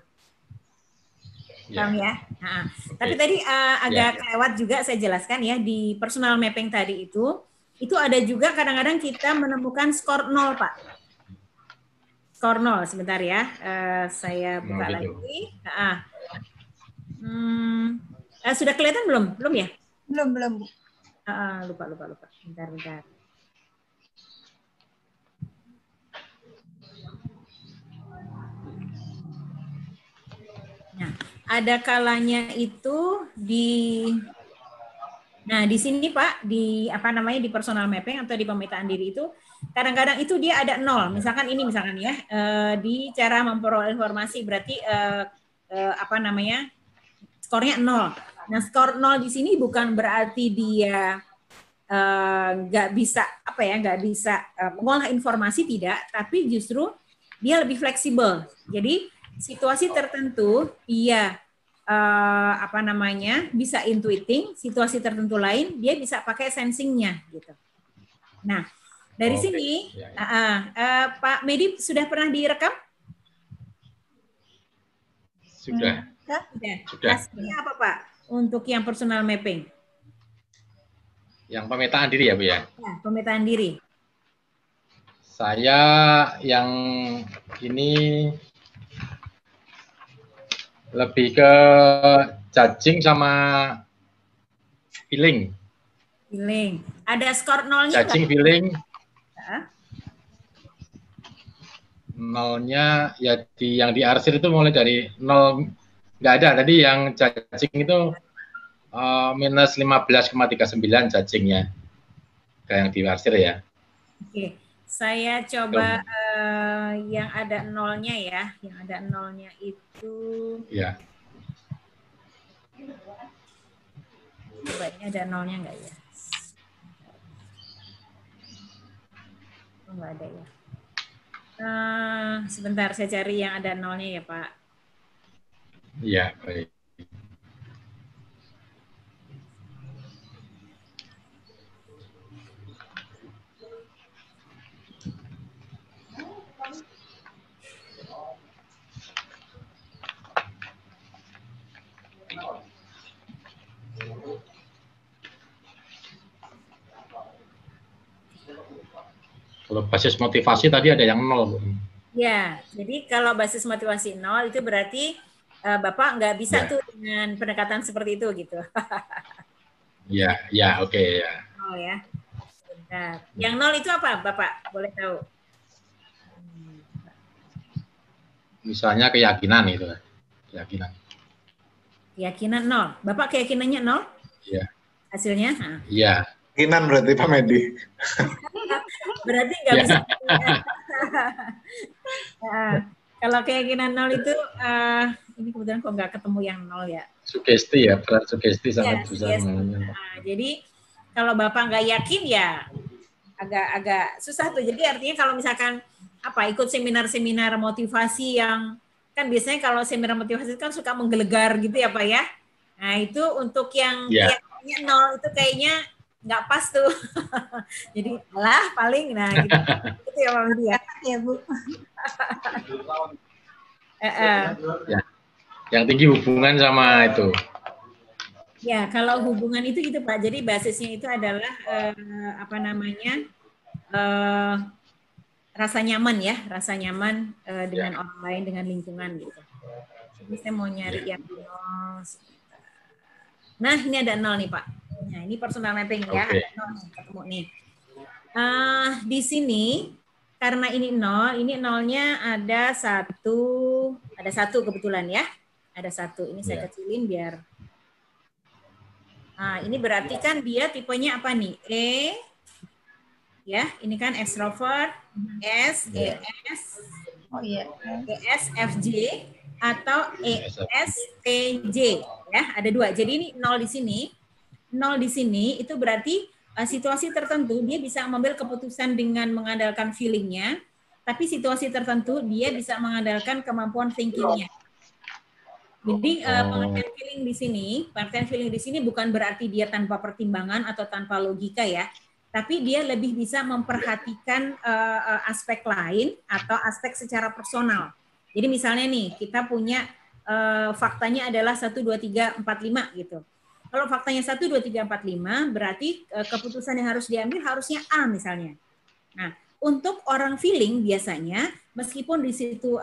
Paham ya? Nah, tapi tadi agak lewat juga saya jelaskan ya, di personal mapping tadi itu ada juga kadang-kadang kita menemukan skor 0 Pak. Skor 0, sebentar ya, saya buka lagi. Sudah kelihatan belum? Belum ya? Belum. Lupa. Bentar. Nah, ada kalanya itu di sini Pak, di di personal mapping atau di pemetaan diri itu kadang-kadang itu dia ada 0. Misalkan ya, di cara memperoleh informasi berarti skornya 0. Nah, skor 0 di sini bukan berarti dia nggak bisa mengolah informasi, tidak, tapi justru dia lebih fleksibel. Jadi situasi tertentu dia apa namanya bisa intuiting, situasi tertentu lain dia bisa pakai sensingnya gitu. Nah dari sini Pak Medi sudah pernah direkam? Sudah. Sudah. Hasilnya apa Pak untuk yang personal mapping? Yang pemetaan diri ya Bu ya? Ya, pemetaan diri. Saya yang ini lebih ke judging sama feeling. Feeling. Ada skor nolnya? Judging feeling. Nolnya ya yang diarsir itu mulai dari nol nggak ada. Tadi yang judging itu minus 15,39 judgingnya. Kayak yang diarsir ya. Oke. Saya coba yang ada nolnya ya. Yang ada nolnya itu. Ya. Coba ini ada nolnya nggak ya? Oh, nggak ada ya. Sebentar saya cari yang ada nolnya ya Pak. Iya, baik. Kalau basis motivasi tadi ada yang 0. Ya, jadi kalau basis motivasi 0 itu berarti Bapak nggak bisa tuh dengan pendekatan seperti itu gitu. Ya, oke ya. Oh ya. Bentar. Yang 0 itu apa Bapak? Boleh tahu? Misalnya keyakinan itu. Keyakinan. Keyakinan 0. Bapak keyakinannya 0? Iya. Hasilnya? Iya. Keyakinan berarti Pak Medi. Berarti nggak bisa. Kalau keyakinan 0 itu, ini kebetulan kok nggak ketemu yang 0 ya. Sugesti ya, peran sugesti sangat susah. Jadi kalau Bapak nggak yakin ya agak susah tuh. Jadi artinya kalau misalkan ikut seminar-seminar motivasi yang kan biasanya kalau seminar motivasi kan suka menggelegar gitu ya Pak ya. Nah itu untuk yang keyakinannya 0 itu kayaknya nggak pas tuh. Jadi paling gitu ya Pak Medi ya Bu. Yang tinggi hubungan sama itu. Ya kalau hubungan itu gitu Pak. Jadi basisnya itu adalah rasa nyaman ya, rasa nyaman dengan orang lain, dengan lingkungan gitu. Jadi saya mau nyari yang 0. Nah ini ada 0 nih Pak. Nah ini personal mapping ya, ada 0 nih, ketemu nih. Di sini karena ini 0, ini 0-nya ada 1 kebetulan ya. Ada 1, ini saya kecilin biar. Nah ini berarti kan dia tipenya apa nih? E, ya ini kan extrovert, S, ES, ESFJ atau ESTJ ya, ada 2. Jadi ini 0 di sini. 0 di sini itu berarti situasi tertentu dia bisa mengambil keputusan dengan mengandalkan feelingnya, tapi situasi tertentu dia bisa mengandalkan kemampuan thinkingnya. Jadi pengertian feeling di sini bukan berarti dia tanpa pertimbangan atau tanpa logika ya, tapi dia lebih bisa memperhatikan aspek lain atau aspek secara personal. Jadi misalnya nih kita punya faktanya adalah 1, 2, 3, 4, 5 gitu. Kalau faktanya 1, 2, 3, 4, 5 berarti keputusan yang harus diambil harusnya A misalnya. Nah untuk orang feeling biasanya meskipun di situ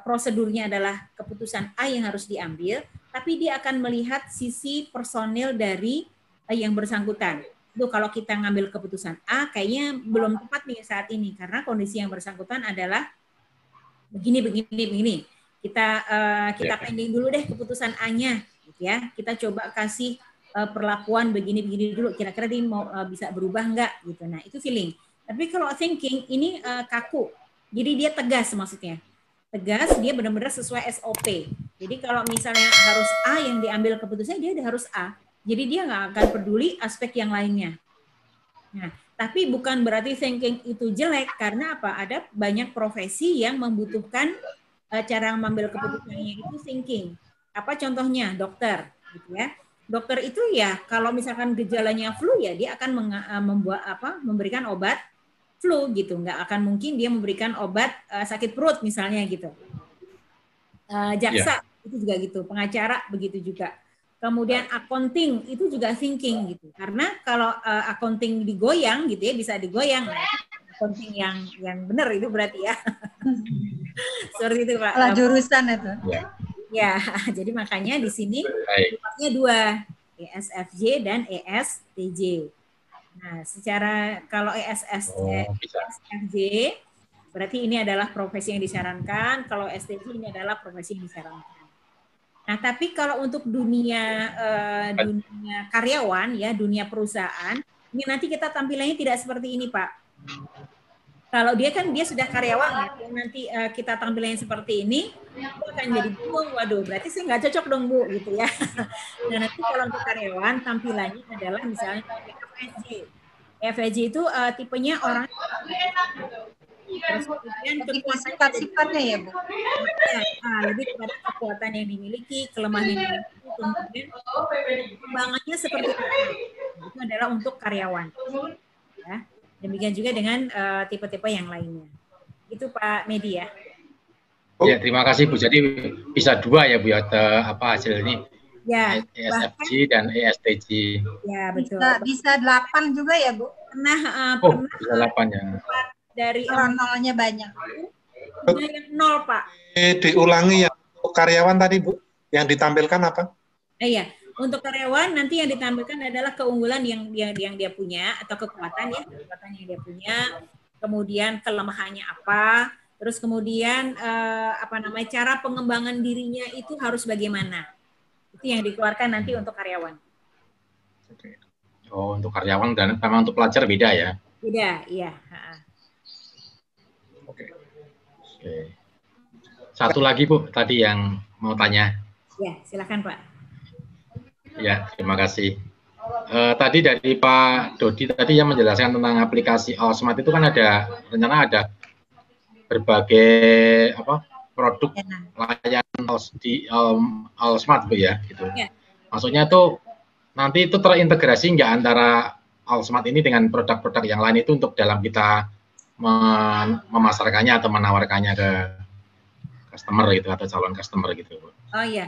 prosedurnya adalah keputusan A yang harus diambil, tapi dia akan melihat sisi personil dari yang bersangkutan. Tuh kalau kita ngambil keputusan A kayaknya belum tepat nih saat ini karena kondisi yang bersangkutan adalah begini. Kita pending dulu deh keputusan A-nya, gitu ya. Kita coba kasih perlakuan begini dulu. Kira-kira dia mau bisa berubah nggak, gitu. Nah itu feeling. Tapi kalau thinking ini kaku, jadi dia tegas maksudnya. Tegas, dia benar-benar sesuai SOP. Jadi kalau misalnya harus A yang diambil keputusannya, dia udah harus A. Jadi dia nggak akan peduli aspek yang lainnya. Nah, tapi bukan berarti thinking itu jelek, karena apa? Ada banyak profesi yang membutuhkan cara mengambil keputusannya itu thinking. Apa contohnya? Dokter, gitu ya. Dokter itu ya kalau misalkan gejalanya flu ya dia akan memberikan obat flu gitu, nggak akan mungkin dia memberikan obat sakit perut misalnya gitu. Jaksa itu juga gitu, pengacara begitu juga. Kemudian accounting itu juga thinking gitu, karena kalau accounting digoyang gitu ya bisa digoyang. Nah, accounting yang benar itu berarti ya. Seperti itu Pak. Salah jurusan itu. Ya, jadi makanya di sini sifatnya dua, ESFJ dan ESTJ. Nah, secara kalau ESFJ berarti ini adalah profesi yang disarankan, kalau STJ ini adalah profesi yang disarankan. Nah, tapi kalau untuk dunia karyawan ya, dunia perusahaan, ini nanti kita tampilannya tidak seperti ini, Pak. Kalau dia sudah karyawan ya, nanti kita tampilannya seperti ini, itu akan jadi bingung, waduh, berarti saya nggak cocok dong Bu, gitu ya. Nah, nanti kalau untuk karyawan tampilannya adalah misalnya FSJ. FSJ itu tipenya orang. Terus kemudian sifat-sifatnya ya Bu. Lebih kepada kekuatan yang dimiliki, kelemahan yang dimiliki, kemudian kembangannya seperti apa. Itu adalah untuk karyawan. Ya. Demikian juga dengan tipe-tipe yang lainnya. Itu Pak Medi ya. Ya, terima kasih Bu. Jadi bisa dua ya Bu ya hasil ini. Ya, ESFJ dan ESTJ. Ya, betul. Bisa 8 juga ya Bu. Pernah bisa 8 ya. Dari nolnya banyak. Yang 0 Pak. Diulangi yang karyawan tadi Bu. Yang ditampilkan apa? Iya. Untuk karyawan nanti yang ditampilkan adalah keunggulan yang dia punya atau kekuatan yang dia punya, kemudian kelemahannya apa, terus kemudian cara pengembangan dirinya itu harus bagaimana. Itu yang dikeluarkan nanti untuk karyawan. Oh, untuk karyawan dan memang untuk pelajar beda ya? Beda, iya. Oke. Satu lagi Bu, tadi yang mau tanya. Ya, silakan Pak. Ya, terima kasih. Tadi dari Pak Dodi tadi yang menjelaskan tentang aplikasi Allsmart itu kan rencana ada berbagai produk layanan di Allsmart Bu ya, gitu. Ya. Maksudnya tuh nanti itu terintegrasi nggak antara Allsmart ini dengan produk-produk yang lain itu untuk dalam kita memasarkannya atau menawarkannya ke customer gitu atau calon customer gitu Bu. Oh iya.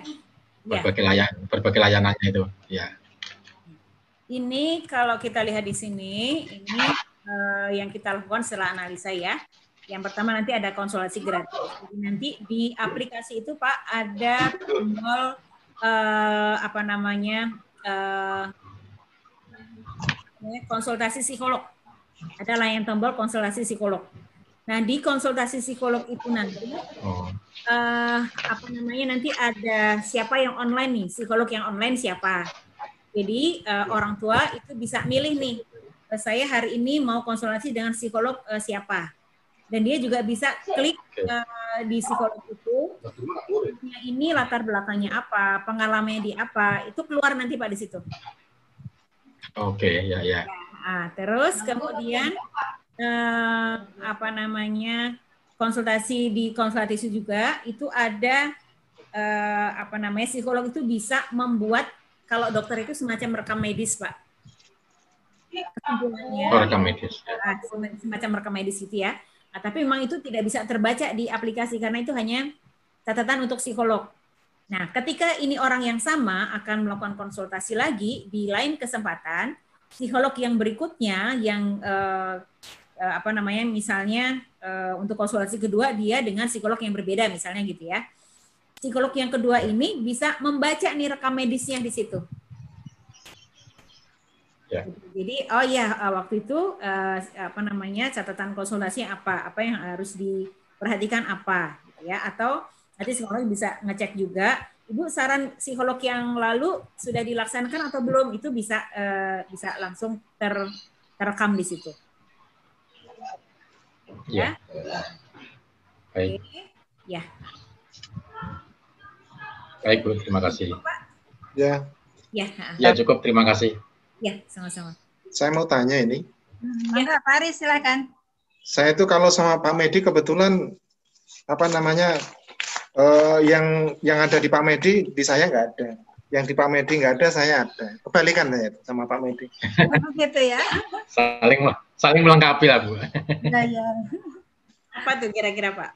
Berbagai layanannya itu, ya. Ini kalau kita lihat di sini, ini yang kita lakukan setelah analisa ya. Yang pertama nanti ada konsultasi gratis. Jadi nanti di aplikasi itu Pak ada tombol konsultasi psikolog. Ada layar tombol konsultasi psikolog. Nah, di konsultasi psikolog itu nanti nanti ada siapa yang online nih, psikolog yang online siapa. Jadi orang tua itu bisa milih nih, saya hari ini mau konsultasi dengan psikolog siapa. Dan dia juga bisa klik di psikolog itu, ini latar belakangnya apa, pengalamannya di apa, itu keluar nanti Pak di situ. Oke, ya. Nah, terus kemudian konsultasi juga itu ada psikolog itu bisa membuat, kalau dokter itu semacam rekam medis Pak. Rekam medis. Semacam rekam medis gitu ya. Nah, tapi memang itu tidak bisa terbaca di aplikasi karena itu hanya catatan untuk psikolog. Nah, ketika ini orang yang sama akan melakukan konsultasi lagi di lain kesempatan, psikolog yang berikutnya yang misalnya untuk konsultasi kedua dia dengan psikolog yang berbeda misalnya gitu ya. Psikolog yang kedua ini bisa membaca nih rekam medisnya di situ. Ya. Jadi waktu itu catatan konsultasi apa yang harus diperhatikan apa gitu ya, atau nanti psikolog bisa ngecek juga, Ibu saran psikolog yang lalu sudah dilaksanakan atau belum, itu bisa langsung terekam di situ. Ya. Baik. Ya. Baik Bu, terima kasih. Ya. Ya cukup, terima kasih. Ya, sama-sama. Saya mau tanya ini. Ya, Pak Aris, silakan. Saya itu kalau sama Pak Medi kebetulan Yang ada di Pak Medi di saya nggak ada. Yang di Pak Medi nggak ada, saya ada. Kebalikan saya sama Pak Medi. Gitu ya. Saling melengkapi lah, Bu. Ya. Apa tuh kira-kira, Pak?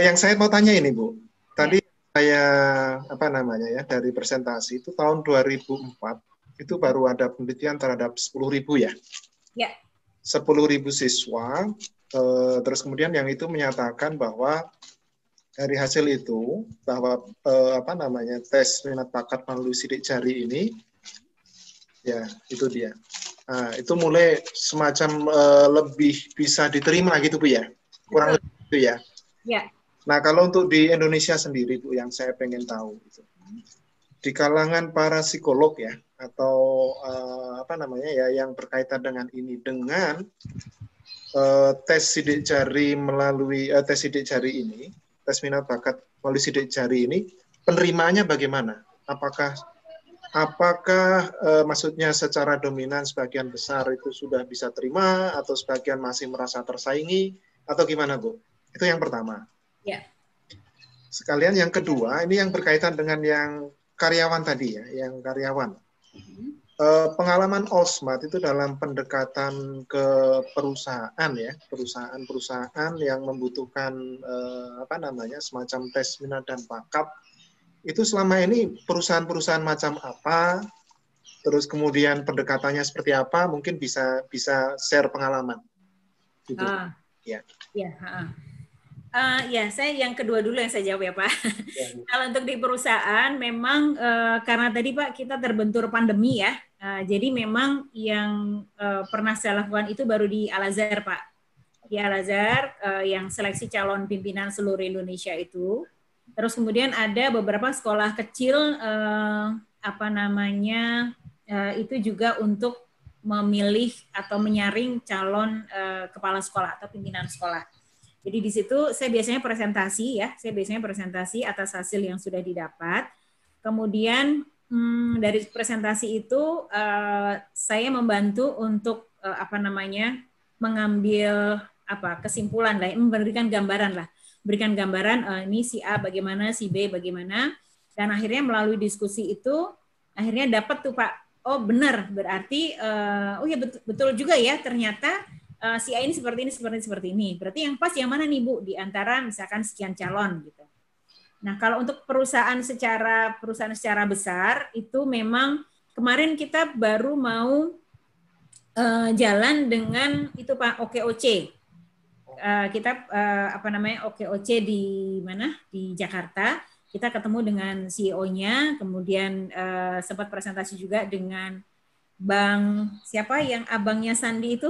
Yang saya mau tanya ini, Bu. Tadi saya dari presentasi itu tahun 2004 itu baru ada penelitian terhadap 10.000 ya. Ya. 10.000 siswa. Terus kemudian yang itu menyatakan bahwa dari hasil itu bahwa tes minat bakat melalui sidik jari ini, ya itu dia. Nah, itu mulai semacam lebih bisa diterima gitu, Bu ya. Kurang lebih itu ya. Ya. Nah, kalau untuk di Indonesia sendiri, Bu, yang saya pengen tahu itu, di kalangan para psikolog ya, atau yang berkaitan dengan ini, dengan tes sidik jari melalui tes sidik jari ini, tes minat bakat melalui sidik jari ini, penerimaannya bagaimana? Apakah maksudnya secara dominan sebagian besar itu sudah bisa terima, atau sebagian masih merasa tersaingi, atau gimana, Bu? Itu yang pertama. Ya. Sekalian yang kedua, ini yang berkaitan dengan yang karyawan tadi ya, yang karyawan. Pengalaman Allsmart itu dalam pendekatan ke perusahaan ya, perusahaan yang membutuhkan semacam tes minat dan bakat. Itu selama ini perusahaan-perusahaan macam apa? Terus kemudian pendekatannya seperti apa? Mungkin bisa share pengalaman. Gitu. Ya. Ya, saya yang kedua dulu yang saya jawab ya, Pak. Ya. Kalau untuk di perusahaan memang karena tadi Pak kita terbentur pandemi ya, jadi memang yang pernah saya lakukan itu baru di Al-Azhar, Pak. Di Al-Azhar yang seleksi calon pimpinan seluruh Indonesia itu. Terus kemudian ada beberapa sekolah kecil itu juga untuk memilih atau menyaring calon kepala sekolah atau pimpinan sekolah. Jadi di situ saya biasanya presentasi atas hasil yang sudah didapat. Kemudian dari presentasi itu saya membantu untuk mengambil kesimpulan lah, memberikan gambaran ini si A bagaimana, si B bagaimana, dan akhirnya melalui diskusi itu akhirnya dapat tuh Pak, oh benar berarti betul juga ya ternyata si A ini seperti ini. Berarti yang pas yang mana nih Bu di antara misalkan sekian calon gitu. Nah, kalau untuk perusahaan secara besar itu memang kemarin kita baru mau jalan dengan itu Pak OKOC. Kita OKOC di mana? Di Jakarta. Kita ketemu dengan CEO-nya, kemudian sempat presentasi juga dengan Bang siapa yang abangnya Sandi itu?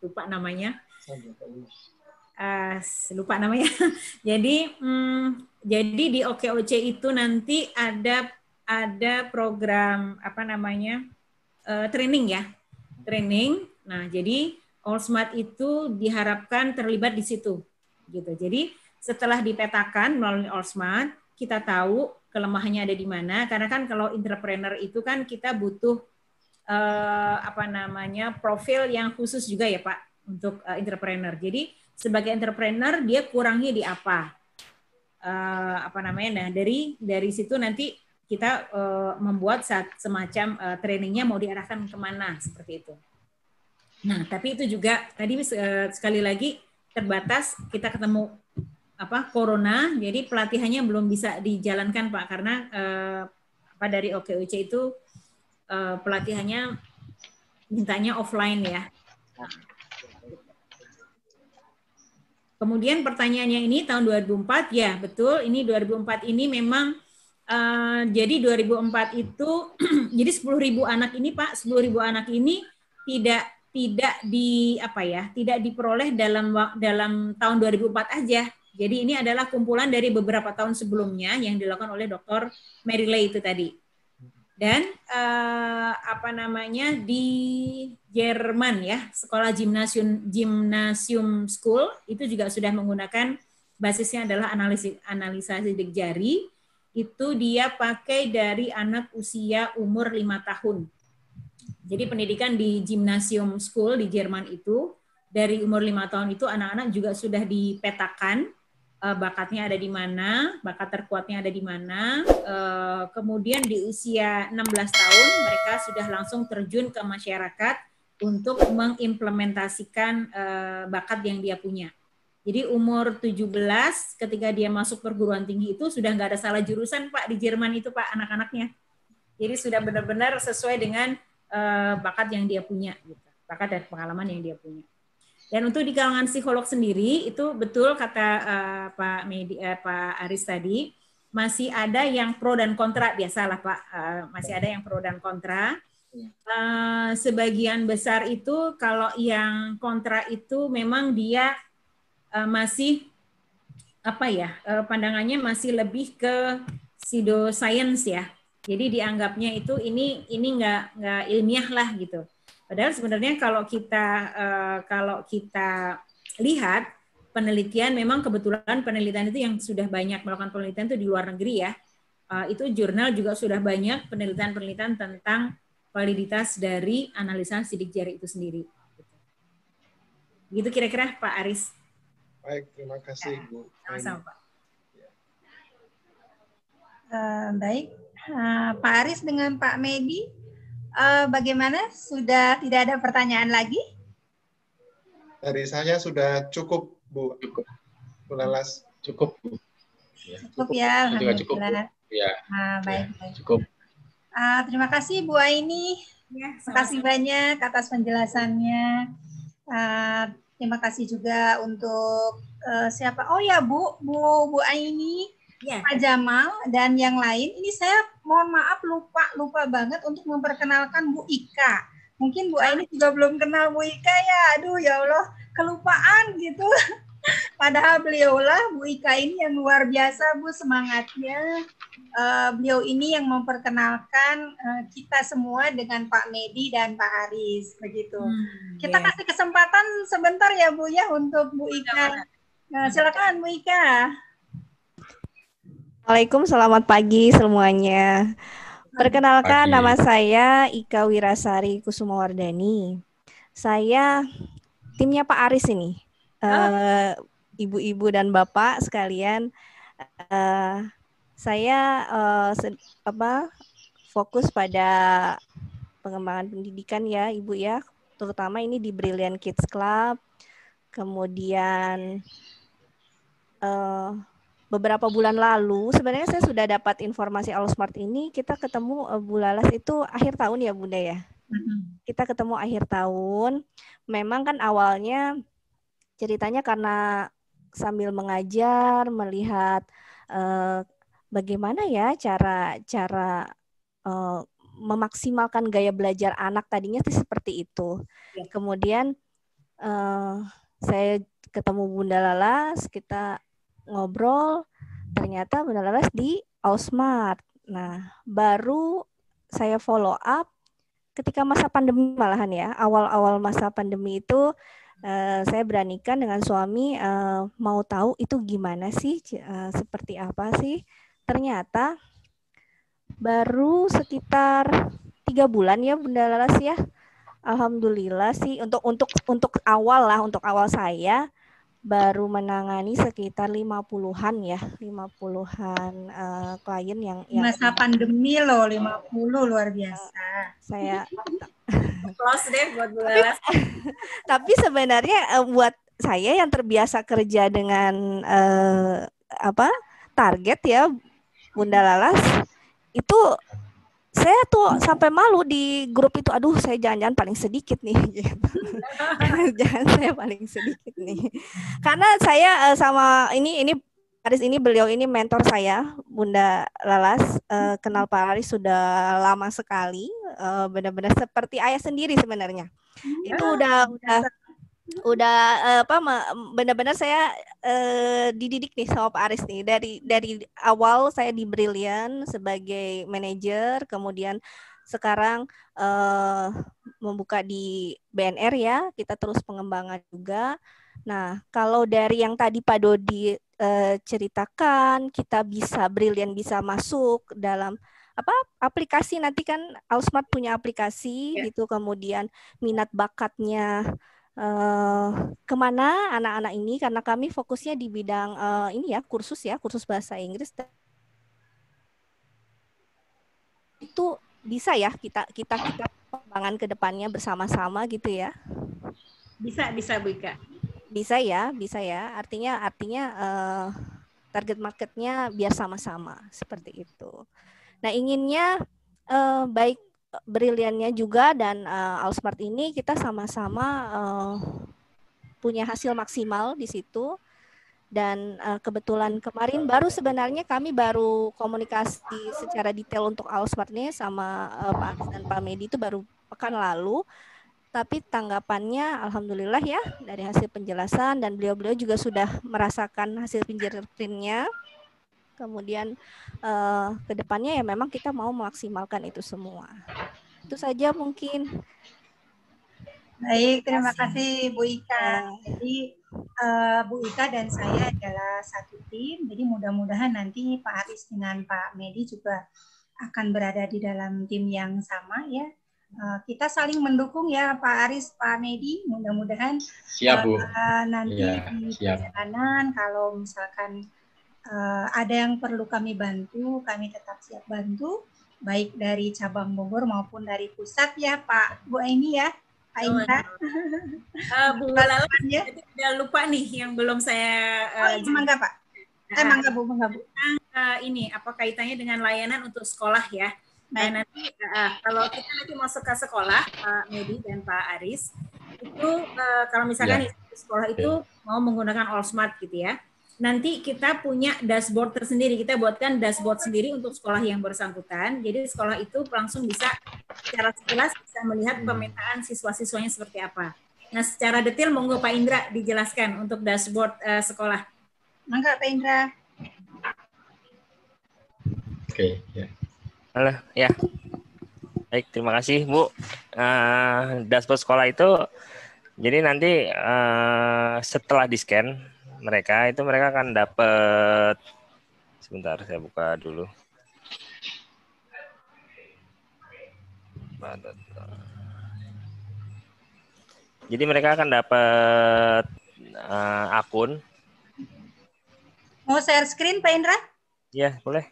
Lupa namanya. Jadi di OKOC itu nanti ada program training ya. Training. Nah, jadi Allsmart itu diharapkan terlibat di situ. Gitu. Jadi setelah dipetakan melalui Allsmart, kita tahu kelemahannya ada di mana, karena kan kalau entrepreneur itu kan kita butuh profil yang khusus juga ya Pak untuk entrepreneur. Jadi sebagai entrepreneur dia kurangnya di apa? Nah dari situ nanti kita membuat semacam trainingnya mau diarahkan kemana seperti itu. Nah tapi itu juga tadi sekali lagi terbatas, kita ketemu corona, jadi pelatihannya belum bisa dijalankan Pak karena dari OKOC itu pelatihannya mintanya offline ya. Kemudian pertanyaannya ini tahun 2004 ya betul, ini 2004 ini memang jadi 2004 itu jadi 10.000 anak ini Pak, 10.000 anak ini tidak diperoleh dalam tahun 2004 aja. Jadi ini adalah kumpulan dari beberapa tahun sebelumnya yang dilakukan oleh Dr. Mary Lay itu tadi. Dan di Jerman ya, sekolah gymnasium school itu juga sudah menggunakan basisnya adalah analisa sidik jari. Itu dia pakai dari anak usia umur 5 tahun. Jadi pendidikan di gymnasium school di Jerman itu dari umur 5 tahun itu anak-anak juga sudah dipetakan bakatnya ada di mana, bakat terkuatnya ada di mana. Kemudian di usia 16 tahun mereka sudah langsung terjun ke masyarakat untuk mengimplementasikan bakat yang dia punya. Jadi umur 17 ketika dia masuk perguruan tinggi itu sudah nggak ada salah jurusan Pak di Jerman itu Pak anak-anaknya. Jadi sudah benar-benar sesuai dengan bakat yang dia punya, gitu. Bakat dan pengalaman yang dia punya. Dan untuk di kalangan psikolog sendiri itu betul kata Pak Aris tadi, masih ada yang pro dan kontra, biasalah Pak, masih ada yang pro dan kontra. Sebagian besar itu kalau yang kontra itu memang dia masih pandangannya masih lebih ke pseudoscience ya. Jadi dianggapnya itu ini nggak ilmiah lah gitu. Padahal sebenarnya kalau kita lihat penelitian, memang kebetulan penelitian itu yang sudah banyak melakukan penelitian itu di luar negeri ya. Itu jurnal juga sudah banyak penelitian-penelitian tentang validitas dari analisa sidik jari itu sendiri. Gitu kira-kira Pak Aris. Baik, terima kasih Bu. Sama-sama Pak. Baik, Pak Aris dengan Pak Medi, bagaimana? Sudah tidak ada pertanyaan lagi? Dari saya sudah cukup, Bu. Cukup. Bu Lalas. Cukup, Bu. Ya, cukup ya, alhamdulillah. Ya. Baik. Cukup. Terima kasih Bu Aini. Ya, terima kasih banyak atas penjelasannya. Terima kasih juga untuk siapa? Oh ya Bu Aini. Ya. Pak Jamal dan yang lain, ini saya mohon maaf lupa banget untuk memperkenalkan Bu Ika. Mungkin Bu Aini juga belum kenal Bu Ika ya. Aduh ya Allah, kelupaan gitu. Padahal beliaulah Bu Ika ini yang luar biasa Bu semangatnya. Beliau ini yang memperkenalkan kita semua dengan Pak Medi dan Pak Aris begitu. Kita kasih kesempatan sebentar ya Bu ya untuk Bu Ika. Silakan Bu Ika. Assalamualaikum, selamat pagi semuanya. Perkenalkan, nama saya Ika Wirasari Kusumawardani. Saya timnya Pak Aris ini. Ibu-ibu dan bapak sekalian, saya fokus pada pengembangan pendidikan ya Ibu ya, terutama ini di Brilliant Kids Club. Kemudian beberapa bulan lalu sebenarnya saya sudah dapat informasi Allsmart ini. Kita ketemu Bu Lalas itu akhir tahun ya Bunda ya. Kita ketemu akhir tahun. Memang kan awalnya ceritanya karena sambil mengajar, melihat bagaimana ya cara memaksimalkan gaya belajar anak, tadinya sih seperti itu. Kemudian saya ketemu Bunda Lalas, kita ngobrol, ternyata Bunda Lalas di Allsmart. Nah, baru saya follow up ketika masa pandemi malahan ya. Awal-awal masa pandemi itu saya beranikan dengan suami mau tahu itu gimana sih, seperti apa sih. Ternyata baru sekitar 3 bulan ya Bunda Lalas ya. Alhamdulillah sih untuk awal saya baru menangani sekitar 50-an ya, 50-an klien yang masa pandemi loh, 50 luar biasa. Saya close deh buat Bu Lalas. Tapi sebenarnya buat saya yang terbiasa kerja dengan target ya Bunda Lalas, itu saya tuh sampai malu di grup itu, aduh saya jangan-jangan paling sedikit nih gitu. Jangan saya paling sedikit nih. Karena saya sama ini Aris ini, beliau ini mentor saya, Bunda Lalas. Kenal Pak Aris sudah lama sekali, benar-benar seperti ayah sendiri sebenarnya. Itu benar-benar saya dididik nih sama Pak Aris nih dari awal. Saya di Brilliant sebagai manajer, kemudian sekarang membuka di BNR ya, kita terus pengembangan juga. Nah, kalau dari yang tadi Pak Dodi ceritakan, kita bisa Brilliant bisa masuk dalam aplikasi, nanti kan Allsmart punya aplikasi gitu, kemudian minat bakatnya kemana anak-anak ini, karena kami fokusnya di bidang ini ya, kursus bahasa Inggris. Itu bisa ya kita pengembangan ke depannya bersama-sama gitu ya. Bisa Bu Ika. Bisa ya. Artinya target marketnya biar sama-sama seperti itu. Nah, inginnya baik Brilliantnya juga dan Allsmart ini kita sama-sama punya hasil maksimal di situ. Dan kebetulan kemarin sebenarnya kami baru komunikasi secara detail untuk Allsmart ini sama Pak Aris dan Pak Medi itu baru pekan lalu. Tapi tanggapannya alhamdulillah ya dari hasil penjelasan, dan beliau-beliau juga sudah merasakan hasil fingerprintnya. Kemudian ke depannya ya memang kita mau memaksimalkan itu semua. Itu saja mungkin. Baik, terima kasih Bu Ika. Jadi Bu Ika dan saya adalah satu tim, jadi mudah-mudahan nanti Pak Aris dengan Pak Medi juga akan berada di dalam tim yang sama ya. Kita saling mendukung ya Pak Aris, Pak Medi, mudah-mudahan nanti di perjalanan kalau misalkan ada yang perlu kami bantu, kami tetap siap bantu, baik dari cabang Bogor maupun dari pusat ya Pak Bu Aini ya. Pak Indra. Bu Lala, udah lupa nih yang belum saya... mangga Pak. Mangga Bu. Ini apa kaitannya dengan layanan untuk sekolah ya. Nah, nanti kalau kita nanti masuk ke sekolah, Pak Medi dan Pak Aris, itu kalau misalkan sekolah itu mau menggunakan Allsmart gitu ya, nanti kita punya dashboard tersendiri. Kita buatkan dashboard sendiri untuk sekolah yang bersangkutan. Jadi sekolah itu langsung bisa secara sekilas bisa melihat pemetaan siswa-siswanya seperti apa. Nah, secara detail monggo Pak Indra dijelaskan untuk dashboard sekolah. Mangga Pak Indra. Oke, ya. Halo, ya. Baik, terima kasih Bu. Dashboard sekolah itu jadi nanti setelah di-scan mereka akan dapat, sebentar saya buka dulu. Jadi mereka akan dapat akun. Mau share screen Pak Indra? Ya, boleh.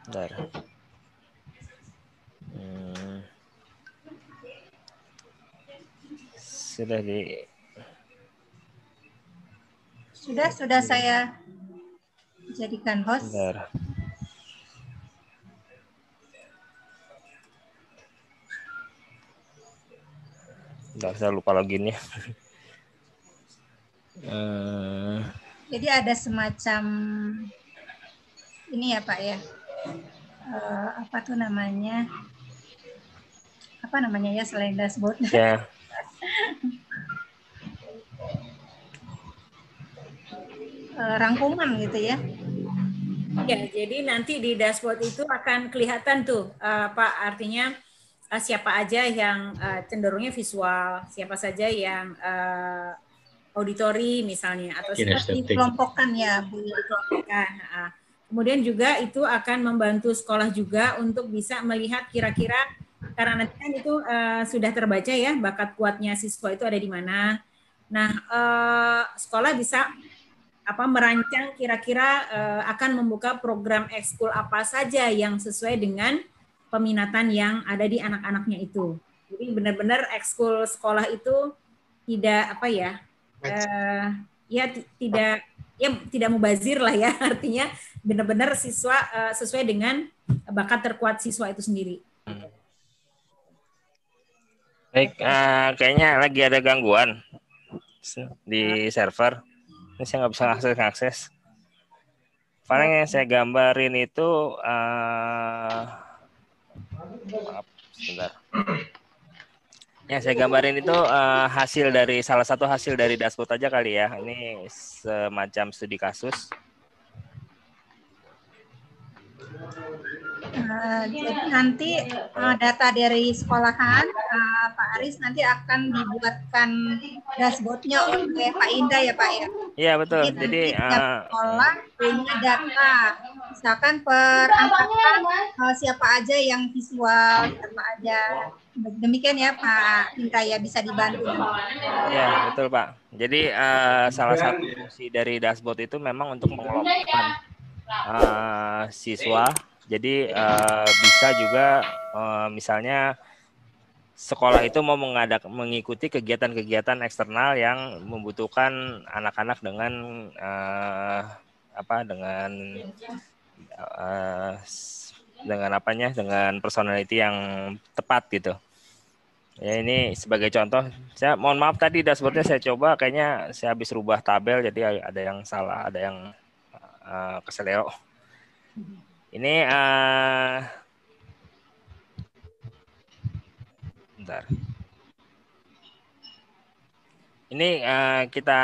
Bentar. Sudah saya jadikan host. Bentar, saya lupa loginnya. Jadi ada semacam ini ya Pak ya. Apa tuh namanya? Apa namanya ya selain dashboard? Ya. Rangkuman gitu ya. Ya, jadi nanti di dashboard itu akan kelihatan tuh Pak, artinya siapa aja yang cenderungnya visual, siapa saja yang auditori misalnya, atau seperti dikelompokkan ya Bu. Kemudian juga itu akan membantu sekolah juga untuk bisa melihat kira-kira, karena nanti kan itu sudah terbaca ya bakat kuatnya siswa itu ada di mana. Nah, sekolah bisa merancang kira-kira akan membuka program ekskul apa saja yang sesuai dengan peminatan yang ada di anak-anaknya itu. Jadi benar-benar ekskul sekolah itu tidak tidak mubazir lah ya, artinya benar-benar siswa sesuai dengan bakat terkuat siswa itu sendiri. Baik, kayaknya lagi ada gangguan di server. Ini saya nggak bisa akses. Paling yang saya gambarin itu maaf, sebentar. Yang saya gambarin itu salah satu hasil dari dashboard aja kali ya. Ini semacam studi kasus. Jadi nanti data dari sekolahan Pak Aris nanti akan dibuatkan dashboardnya oleh Pak Indah ya Pak ya. Iya betul. Jadi tiap sekolah punya data, misalkan per angkatan siapa aja yang visual, siapa aja. Demikian ya Pak Indah ya, bisa dibantu. Ya betul Pak. Jadi salah satu fungsi dari dashboard itu memang untuk mengelompokkan siswa. Jadi bisa juga misalnya sekolah itu mau mengikuti kegiatan-kegiatan eksternal yang membutuhkan anak-anak dengan dengan personality yang tepat gitu. Ya ini sebagai contoh. Saya mohon maaf tadi dashboardnya saya coba kayaknya saya habis rubah tabel jadi ada yang salah, ada yang keseleo. Ini bentar. Ini kita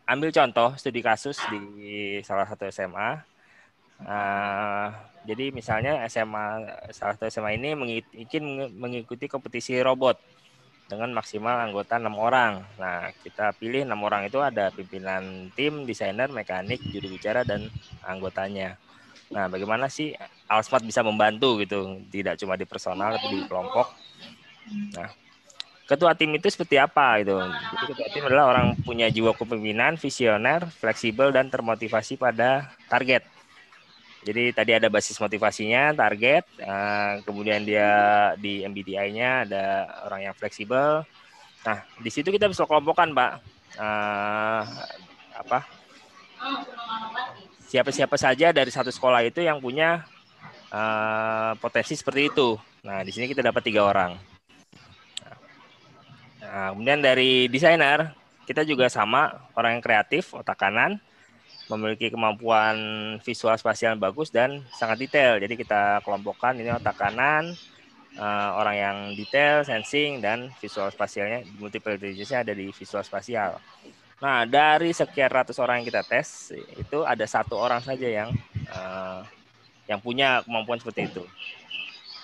ambil contoh studi kasus di salah satu SMA. Jadi misalnya salah satu SMA ini ingin mengikuti kompetisi robot dengan maksimal anggota 6 orang. Nah, kita pilih 6 orang itu ada pimpinan tim, desainer, mekanik, juru bicara, dan anggotanya. Nah, bagaimana sih Alsmart bisa membantu gitu, tidak cuma di personal tapi di kelompok. Nah, ketua tim itu seperti apa gitu. Jadi ketua tim adalah orang punya jiwa kepemimpinan, visioner, fleksibel, dan termotivasi pada target. Jadi tadi ada basis motivasinya, target, kemudian dia di MBTI-nya ada orang yang fleksibel. Nah, di situ kita bisa kelompokkan, Pak. Siapa-siapa saja dari satu sekolah itu yang punya potensi seperti itu. Nah, di sini kita dapat 3 orang. Nah, kemudian dari desainer, kita juga sama, orang yang kreatif, otak kanan, memiliki kemampuan visual spasial yang bagus dan sangat detail. Jadi kita kelompokkan ini otak kanan, orang yang detail, sensing, dan visual spasialnya, multiple intelligence-nya ada di visual spasial. Nah, dari sekian ratus orang yang kita tes, itu ada 1 orang saja yang punya kemampuan seperti itu.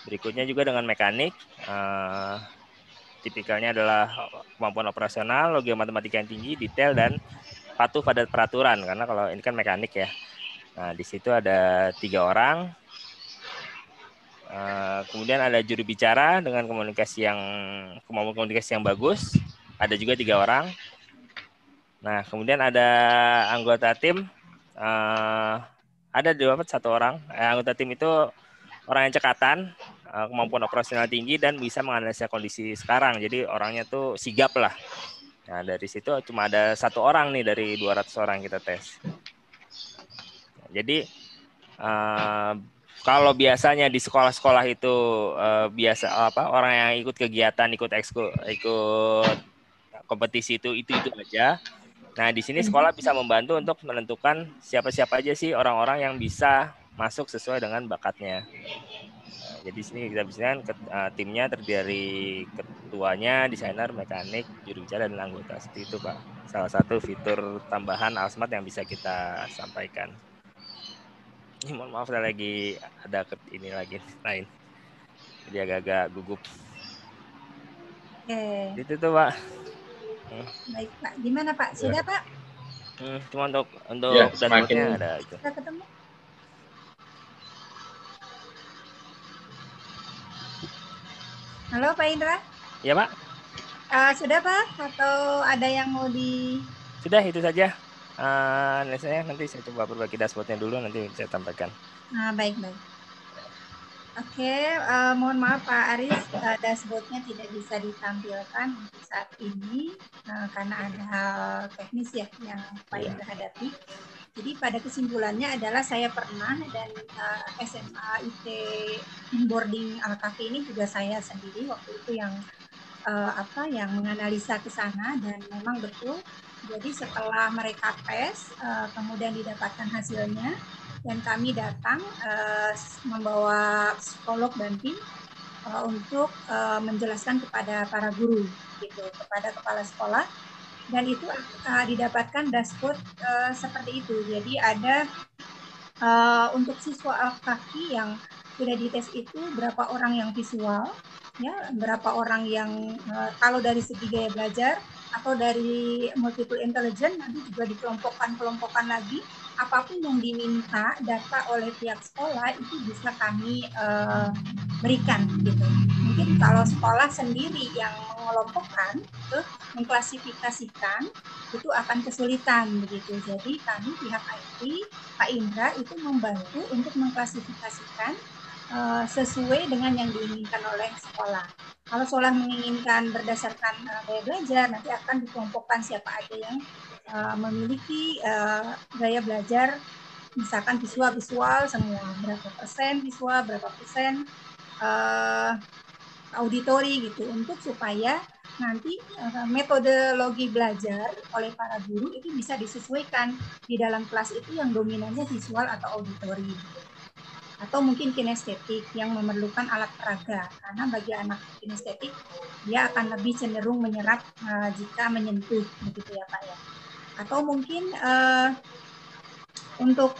Berikutnya juga dengan mekanik, tipikalnya adalah kemampuan operasional, logika matematika yang tinggi, detail, dan patuh pada peraturan. Karena kalau ini kan mekanik ya. Nah, di situ ada 3 orang. Kemudian ada juru bicara dengan kemampuan komunikasi yang bagus. Ada juga 3 orang. Nah, kemudian ada anggota tim. Ada 1 orang. Anggota tim itu orang yang cekatan, kemampuan operasional tinggi, dan bisa menganalisa kondisi sekarang. Jadi orangnya tuh sigap lah. Nah, dari situ cuma ada 1 orang nih dari 200 orang yang kita tes. Jadi kalau biasanya di sekolah-sekolah itu orang yang ikut kegiatan, ikut kompetisi itu aja. Nah, di sini sekolah bisa membantu untuk menentukan siapa-siapa aja sih orang-orang yang bisa masuk sesuai dengan bakatnya. Nah, jadi sini kita bisa timnya terdiri dari ketuanya, desainer, mekanik, juru bicara, dan anggota. Seperti itu, Pak. Salah satu fitur tambahan Alsmart yang bisa kita sampaikan. Ini mohon maaf, saya lagi ada ini lagi lain. Jadi agak-agak gugup. Oke. Itu tuh, Pak. Baik, Pak. Gimana, Pak? Sudah, Pak? Cuma untuk ya, dashboardnya ada itu. Sudah ketemu? Halo, Pak Indra? Ya, Pak. Sudah, Pak? Atau ada yang mau di... Sudah, itu saja. Nanti saya coba berbagi dashboardnya dulu, nanti saya sampaikan. Baik. Oke, mohon maaf Pak Aris, dashboardnya tidak bisa ditampilkan untuk saat ini karena ada hal teknis ya yang Pak Indra hadapi. Jadi pada kesimpulannya adalah saya pernah dan SMA IT boarding Al-Kafi ini juga saya sendiri waktu itu yang menganalisa ke sana, dan memang betul. Jadi setelah mereka tes, kemudian didapatkan hasilnya, dan kami datang membawa psikolog dan tim untuk menjelaskan kepada para guru, gitu, kepada kepala sekolah, dan itu didapatkan dashboard seperti itu. Jadi ada untuk siswa Al-Kafi yang sudah dites itu berapa orang yang visual, ya, berapa orang yang kalau dari segi gaya belajar atau dari multiple intelligence nanti juga dikelompokkan lagi. Apapun yang diminta data oleh pihak sekolah itu bisa kami berikan gitu. Mungkin kalau sekolah sendiri yang mengelompokkan, mengklasifikasikan itu akan kesulitan begitu. Jadi kami pihak IT, Pak Indra itu membantu untuk mengklasifikasikan sesuai dengan yang diinginkan oleh sekolah. Kalau sekolah menginginkan berdasarkan gaya belajar, nanti akan dikelompokkan siapa aja yang memiliki gaya belajar, misalkan visual semua, berapa persen visual, berapa persen auditori gitu, untuk supaya nanti metodologi belajar oleh para guru itu bisa disesuaikan di dalam kelas itu yang dominannya visual atau auditori gitu. Atau mungkin kinestetik yang memerlukan alat peraga, karena bagi anak kinestetik dia akan lebih cenderung menyerap jika menyentuh begitu ya Pak ya. Atau mungkin untuk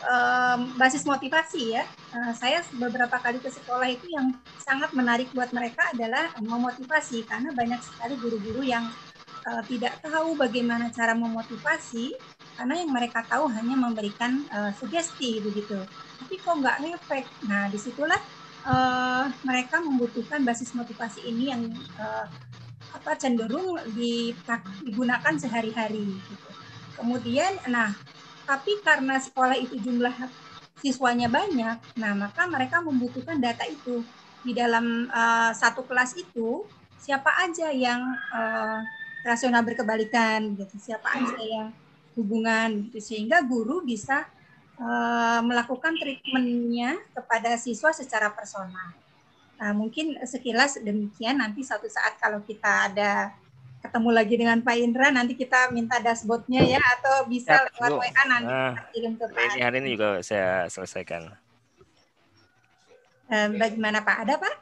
basis motivasi ya, saya beberapa kali ke sekolah itu yang sangat menarik buat mereka adalah memotivasi, karena banyak sekali guru-guru yang tidak tahu bagaimana cara memotivasi, karena yang mereka tahu hanya memberikan sugesti begitu, tapi kok nggak ngefek. Nah disitulah mereka membutuhkan basis motivasi ini yang cenderung digunakan sehari-hari gitu. Kemudian tapi karena sekolah itu jumlah siswanya banyak, nah maka mereka membutuhkan data itu di dalam satu kelas itu, siapa aja yang rasional berkebalikan gitu, siapa aja yang hubungan gitu, sehingga guru bisa melakukan treatmentnya kepada siswa secara personal. Nah, mungkin sekilas demikian. Nanti suatu saat kalau kita ada ketemu lagi dengan Pak Indra, nanti kita minta dashboardnya ya, atau bisa lewat WA nanti kita kirim ke Pak. Hari ini juga saya selesaikan. Bagaimana Pak? Ada Pak?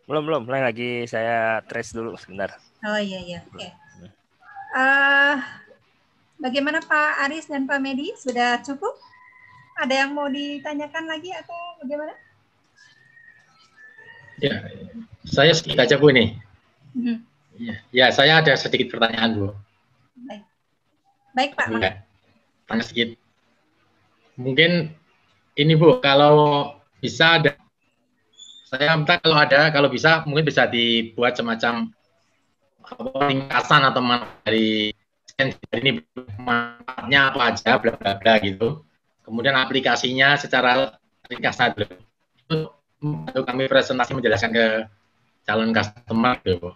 Belum lagi saya trace dulu sebentar. Oh iya, oke. Bagaimana Pak Aris dan Pak Medi? Sudah cukup? Ada yang mau ditanyakan lagi atau bagaimana? Ya, saya sedikit aja Bu ini. Ya, saya ada sedikit pertanyaan Bu. Baik Pak. Ya, tanya sedikit. Mungkin ini Bu, kalau bisa ada, saya minta kalau bisa mungkin bisa dibuat semacam ringkasan atau dari ini manfaatnya apa aja, bla bla bla gitu. Kemudian aplikasinya secara ringkas dulu. Itu kami presentasi menjelaskan ke calon customer gitu.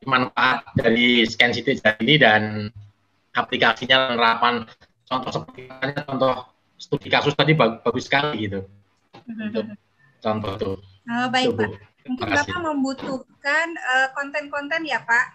Manfaat dari scan sidik jari ini dan aplikasinya, penerapan contoh seperti contoh studi kasus tadi bagus sekali gitu. Untuk contoh itu. Baik Pak. Mungkin Bapak membutuhkan konten-konten ya Pak,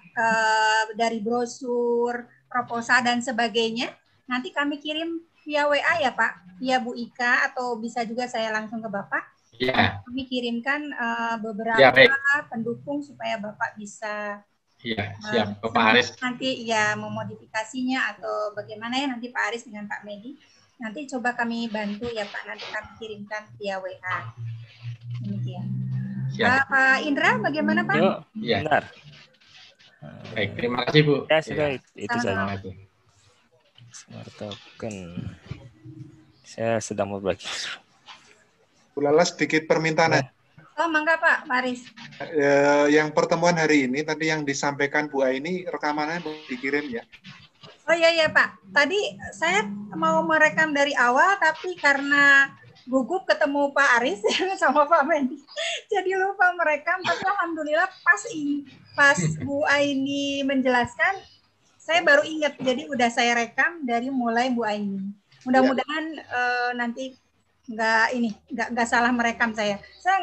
dari brosur, proposal dan sebagainya. Nanti kami kirim via WA ya Pak, via Bu Ika, atau bisa juga saya langsung ke Bapak. Ya. Kami kirimkan beberapa pendukung supaya Bapak bisa siap Pak Aris. Nanti ya memodifikasinya atau bagaimana ya, nanti Pak Aris dengan Pak Medi. Nanti coba kami bantu ya Pak, nanti kami kirimkan via WA. Demikian. Pak Indra, bagaimana Pak? Iya. Benar. Baik, terima kasih Bu. Ya sudah, itu saja. Smart token. Saya sedang mau berbagi. Bu Lala, sedikit permintaan. Oh, mangga Pak Aris. Yang pertemuan hari ini tadi yang disampaikan Bu Aini, rekamannya dikirim ya. Oh iya Pak. Tadi saya mau merekam dari awal, tapi karena gugup ketemu Pak Aris sama Pak Mendi, jadi lupa merekam. Tapi alhamdulillah pas Bu Aini menjelaskan, saya baru ingat, jadi udah saya rekam dari mulai Bu Aini. Mudah-mudahan nanti nggak salah merekam saya. Saya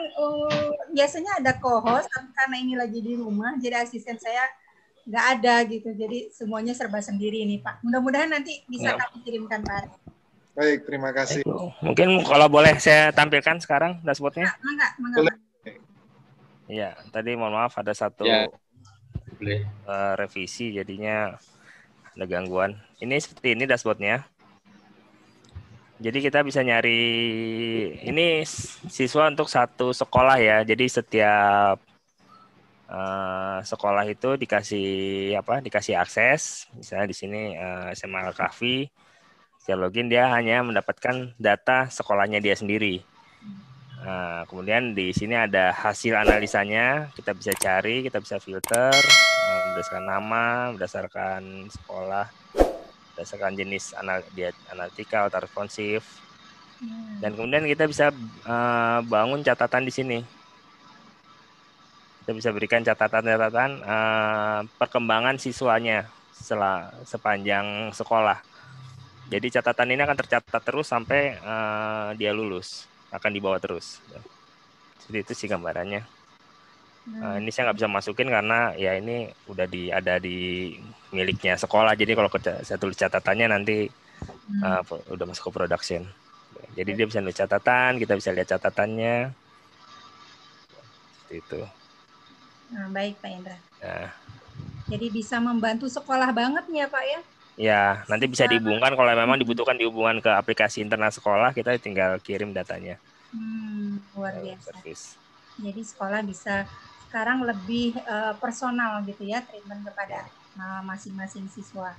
biasanya ada co-host, karena ini lagi di rumah, jadi asisten saya nggak ada gitu. Jadi semuanya serba sendiri ini Pak. Mudah-mudahan nanti bisa kami kirimkan Pak. Baik, terima kasih. Mungkin kalau boleh saya tampilkan sekarang dashboardnya. Boleh. Iya, tadi mohon maaf ada satu revisi, jadinya ada gangguan. Ini seperti ini dashboardnya. Jadi kita bisa nyari ini siswa untuk satu sekolah ya. Jadi setiap sekolah itu dikasih akses. Misalnya di sini SMA Al-Kahfi, setelah login dia hanya mendapatkan data sekolahnya dia sendiri. Kemudian di sini ada hasil analisanya, kita bisa cari, kita bisa filter berdasarkan nama, berdasarkan sekolah, berdasarkan jenis analytical atau responsif. Dan kemudian kita bisa bangun catatan di sini. Kita bisa berikan catatan-catatan perkembangan siswanya sepanjang sekolah. Jadi catatan ini akan tercatat terus sampai dia lulus, akan dibawa terus. Seperti itu sih gambarannya. Ini saya nggak bisa masukin karena ya ini udah ada di miliknya sekolah. Jadi kalau saya tulis catatannya nanti udah masuk ke production. Jadi dia bisa nulis catatan, kita bisa lihat catatannya. Seperti itu. Nah, baik Pak Indra. Nah. Jadi bisa membantu sekolah banget nih ya Pak ya? Ya, nanti bisa dihubungkan kalau memang dibutuhkan dihubungkan ke aplikasi internal sekolah, kita tinggal kirim datanya. Luar biasa. Jadi sekolah bisa sekarang lebih personal gitu ya, treatment kepada masing-masing siswa.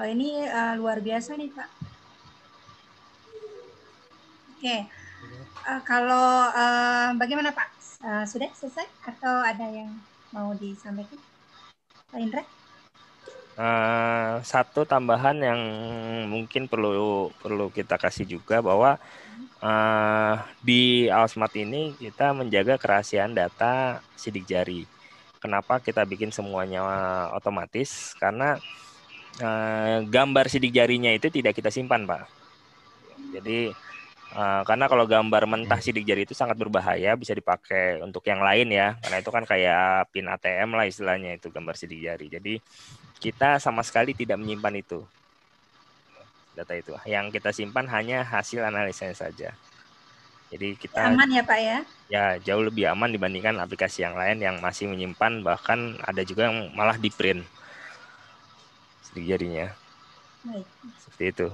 Ini luar biasa nih Pak. Oke. Kalau bagaimana Pak? Sudah selesai atau ada yang mau disampaikan? Pak Indra? Satu tambahan yang mungkin perlu kita kasih juga bahwa di Alsmart ini kita menjaga kerahasiaan data sidik jari. Kenapa kita bikin semuanya otomatis? Karena gambar sidik jarinya itu tidak kita simpan, Pak. Jadi karena kalau gambar mentah sidik jari itu sangat berbahaya, bisa dipakai untuk yang lain ya, karena itu kan kayak pin ATM lah istilahnya itu gambar sidik jari. Jadi kita sama sekali tidak menyimpan itu data itu. Yang kita simpan hanya hasil analisanya saja. Jadi kita aman ya Pak ya? Ya jauh lebih aman dibandingkan aplikasi yang lain yang masih menyimpan, bahkan ada juga yang malah di print sidik jarinya. Baik. Seperti itu.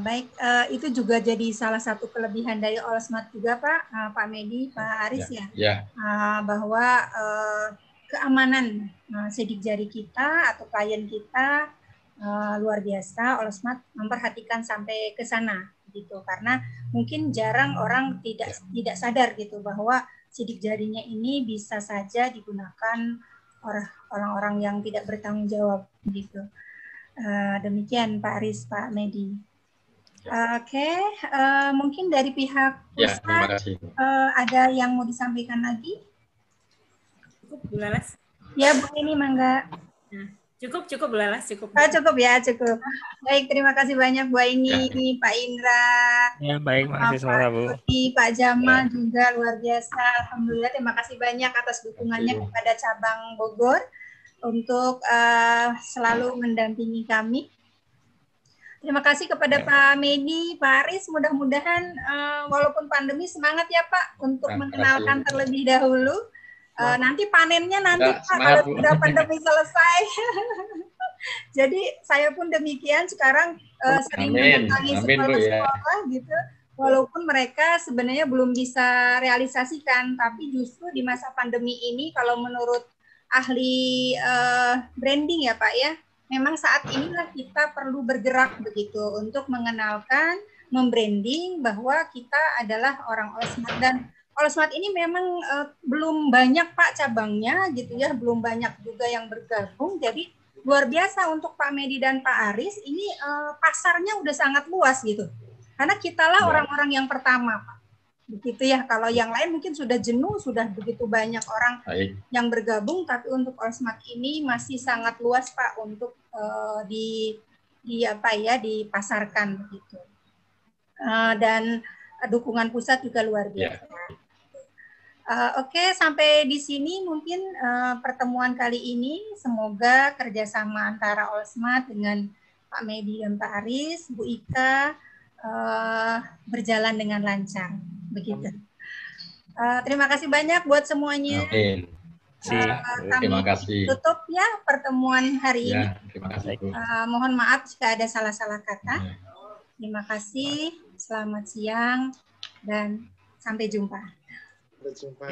Baik, itu juga jadi salah satu kelebihan dari Allsmart juga Pak, Pak Medi, Pak Aris ya. Bahwa keamanan sidik jari kita atau klien kita luar biasa. Allsmart memperhatikan sampai ke sana gitu, karena mungkin jarang orang tidak sadar gitu bahwa sidik jarinya ini bisa saja digunakan orang-orang yang tidak bertanggung jawab gitu. Demikian Pak Aris, Pak Medi. Oke, mungkin dari pihak pusat ada yang mau disampaikan lagi? Cukup Bu Lalas? Ya Bu, ini mangga. Cukup Bu Lalas, cukup. Cukup ya, cukup. Baik, terima kasih banyak Bu Aini, Pak Indra. Ya baik, makasih semua Bu. Pak Jamal juga luar biasa. Alhamdulillah, terima kasih banyak atas dukungannya kepada cabang Bogor untuk selalu mendampingi kami. Terima kasih kepada Pak Medi, Pak Aris. Mudah-mudahan walaupun pandemi semangat ya Pak untuk mengenalkan terlebih dahulu. Nanti panennya nanti Pak kalau sudah pandemi selesai. Jadi saya pun demikian sekarang sering mendatangi sekolah-sekolah gitu. Walaupun mereka sebenarnya belum bisa realisasikan, tapi justru di masa pandemi ini kalau menurut ahli branding ya Pak ya, memang saat inilah kita perlu bergerak begitu untuk mengenalkan, membranding bahwa kita adalah orang Allsmart, dan Allsmart ini memang belum banyak Pak cabangnya gitu ya, belum banyak juga yang bergabung. Jadi luar biasa untuk Pak Medi dan Pak Aris ini pasarnya udah sangat luas gitu. Karena kitalah orang-orang yang pertama Pak. Begitu ya, kalau yang lain mungkin sudah jenuh, sudah begitu banyak orang yang bergabung, tapi untuk Allsmart ini masih sangat luas Pak untuk dipasarkan begitu. Dan dukungan pusat juga luar biasa. Oke, sampai di sini mungkin pertemuan kali ini. Semoga kerjasama antara Allsmart dengan Pak Medi dan Pak Aris, Bu Ika berjalan dengan lancar. Begitu. Terima kasih banyak buat semuanya. Terima kasih. Tutup ya pertemuan hari ini. Terima kasih, Bu. Mohon maaf jika ada salah-salah kata. Terima kasih. Selamat siang dan sampai jumpa. Sampai jumpa.